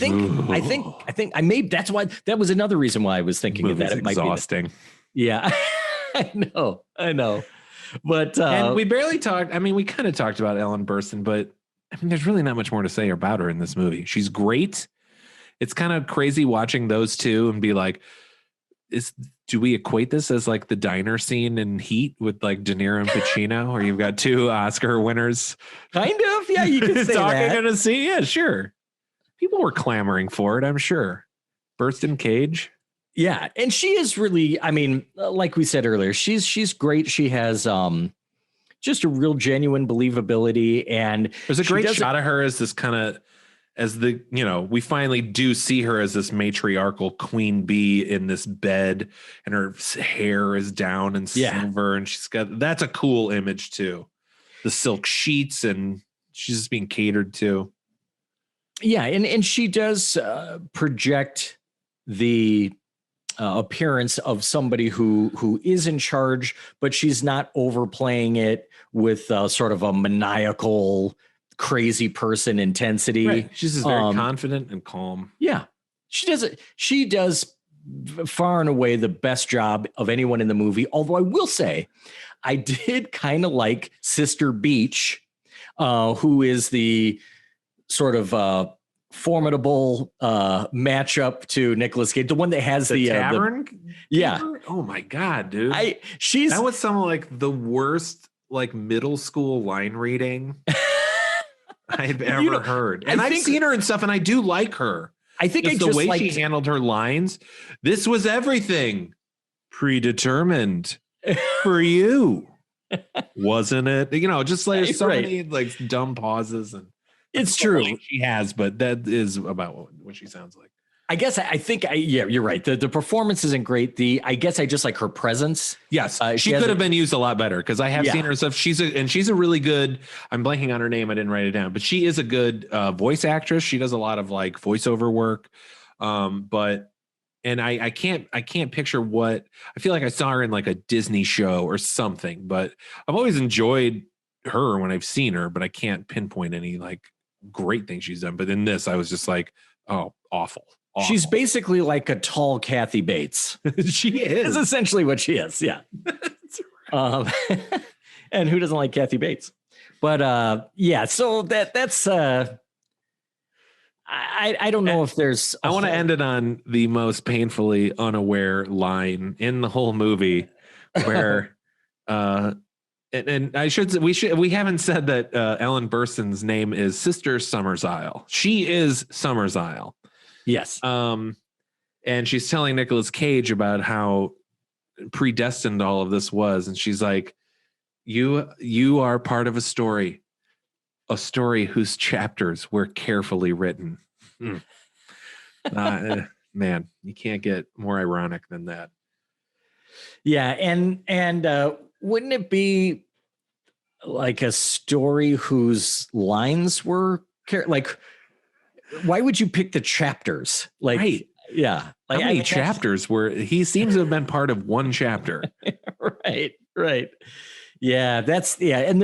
may. That's why, that was another reason why I was thinking of that. It might exhausting. be. Yeah, I know. But And we barely talked. I mean, we kind of talked about Ellen Burstyn, but I mean, there's really not much more to say about her in this movie. She's great. It's kind of crazy watching those two and be like, do we equate this as like the diner scene in Heat with like De Niro and Pacino, where you've got two Oscar winners? kind of, yeah, you could say talking that. in a scene. Yeah, sure. People were clamoring for it, I'm sure. Burstyn Cage. Yeah, and she is really, I mean, like we said earlier, she's great. She has just a real genuine believability, and there's a great shot of her as this kind of, as the, we finally do see her as this matriarchal queen bee in this bed, and her hair is down and silver, and that's a cool image too. The silk sheets, and she's just being catered to. Yeah, and she does project the appearance of somebody who is in charge, but she's not overplaying it with sort of a maniacal, crazy person intensity. Right. She's just very confident and calm. Yeah, she does far and away the best job of anyone in the movie. Although I will say, I did kind of like Sister Beach, who is the sort of formidable matchup to Nicolas Cage, the one that has the tavern. Yeah. Oh my God, dude. That was some of like the worst like middle school line reading I've ever heard. And I've seen her and stuff, and I do like her. I think the way she handled her lines. This was everything predetermined for you, wasn't it? Just like so many like dumb pauses, and it's true. She has, but that is about what she sounds like. I guess I think you're right. The performance isn't great. I guess I just like her presence. Yes, she could have been used a lot better, because I have seen her stuff. She's a really good. I'm blanking on her name. I didn't write it down, but she is a good voice actress. She does a lot of like voiceover work. And I can't picture what. I feel like I saw her in like a Disney show or something. But I've always enjoyed her when I've seen her, but I can't pinpoint any like great thing she's done. But in this, I was just like, oh, awful. She's basically like a tall Kathy Bates. She is. That's essentially what she is. Yeah. And who doesn't like Kathy Bates? But yeah, so that's I don't know if there's. I want to end it on the most painfully unaware line in the whole movie, where and we haven't said that Ellen Burstyn's name is Sister Summersisle. She is Summersisle. Yes. And she's telling Nicolas Cage about how predestined all of this was. And she's like, you are part of a story whose chapters were carefully written. Man, you can't get more ironic than that. Yeah. And wouldn't it be like a story whose lines were like, why would you pick the chapters? Like, right. Yeah. Like, how many chapters were he seems to have been part of one chapter. Right. Yeah. And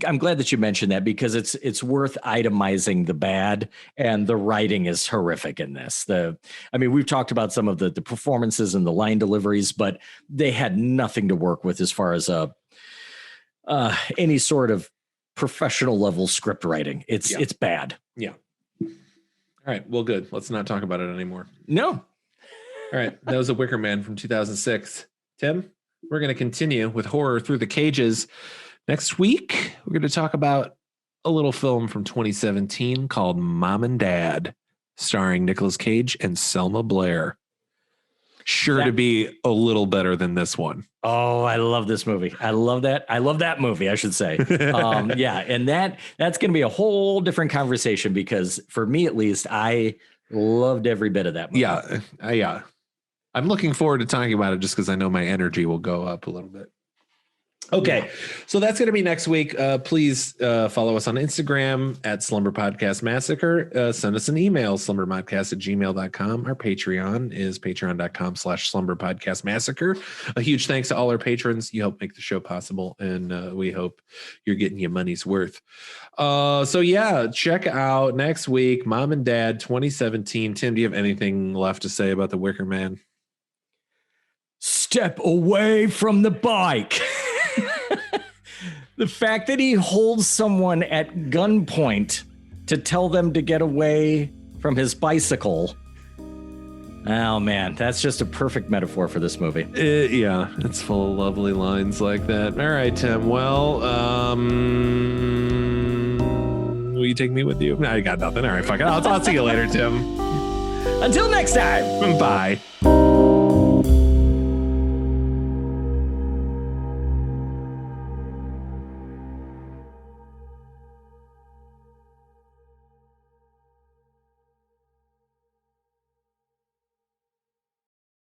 I'm glad that you mentioned that, because it's worth itemizing the bad, and the writing is horrific in this. We've talked about some of the performances and the line deliveries, but they had nothing to work with as far as any sort of professional level script writing. It's bad. Yeah. All right. Well, good. Let's not talk about it anymore. No. All right. That was a Wicker Man from 2006. Tim, we're going to continue with horror through the cages. Next week, we're going to talk about a little film from 2017 called Mom and Dad, starring Nicolas Cage and Selma Blair. Sure to be a little better than this one. Oh, I love this movie. I love that. I love that movie, I should say. Yeah. And that's going to be a whole different conversation, because for me, at least, I loved every bit of that movie. Yeah. I'm looking forward to talking about it, just because I know my energy will go up a little bit. Okay, so that's going to be next week. Please follow us on Instagram at Slumber Podcast Massacre. Send us an email, slumberpodcast@gmail.com. Our Patreon is patreon.com/Slumber Podcast Massacre. A huge thanks to all our patrons. You help make the show possible, and we hope you're getting your money's worth. So yeah, check out next week, Mom and Dad 2017. Tim, do you have anything left to say about the Wicker Man? Step away from the bike. The fact that he holds someone at gunpoint to tell them to get away from his bicycle. Oh, man, that's just a perfect metaphor for this movie. Yeah, it's full of lovely lines like that. All right, Tim. Well, will you take me with you? I got nothing. All right, fuck it. I'll see you later, Tim. Until next time. Bye.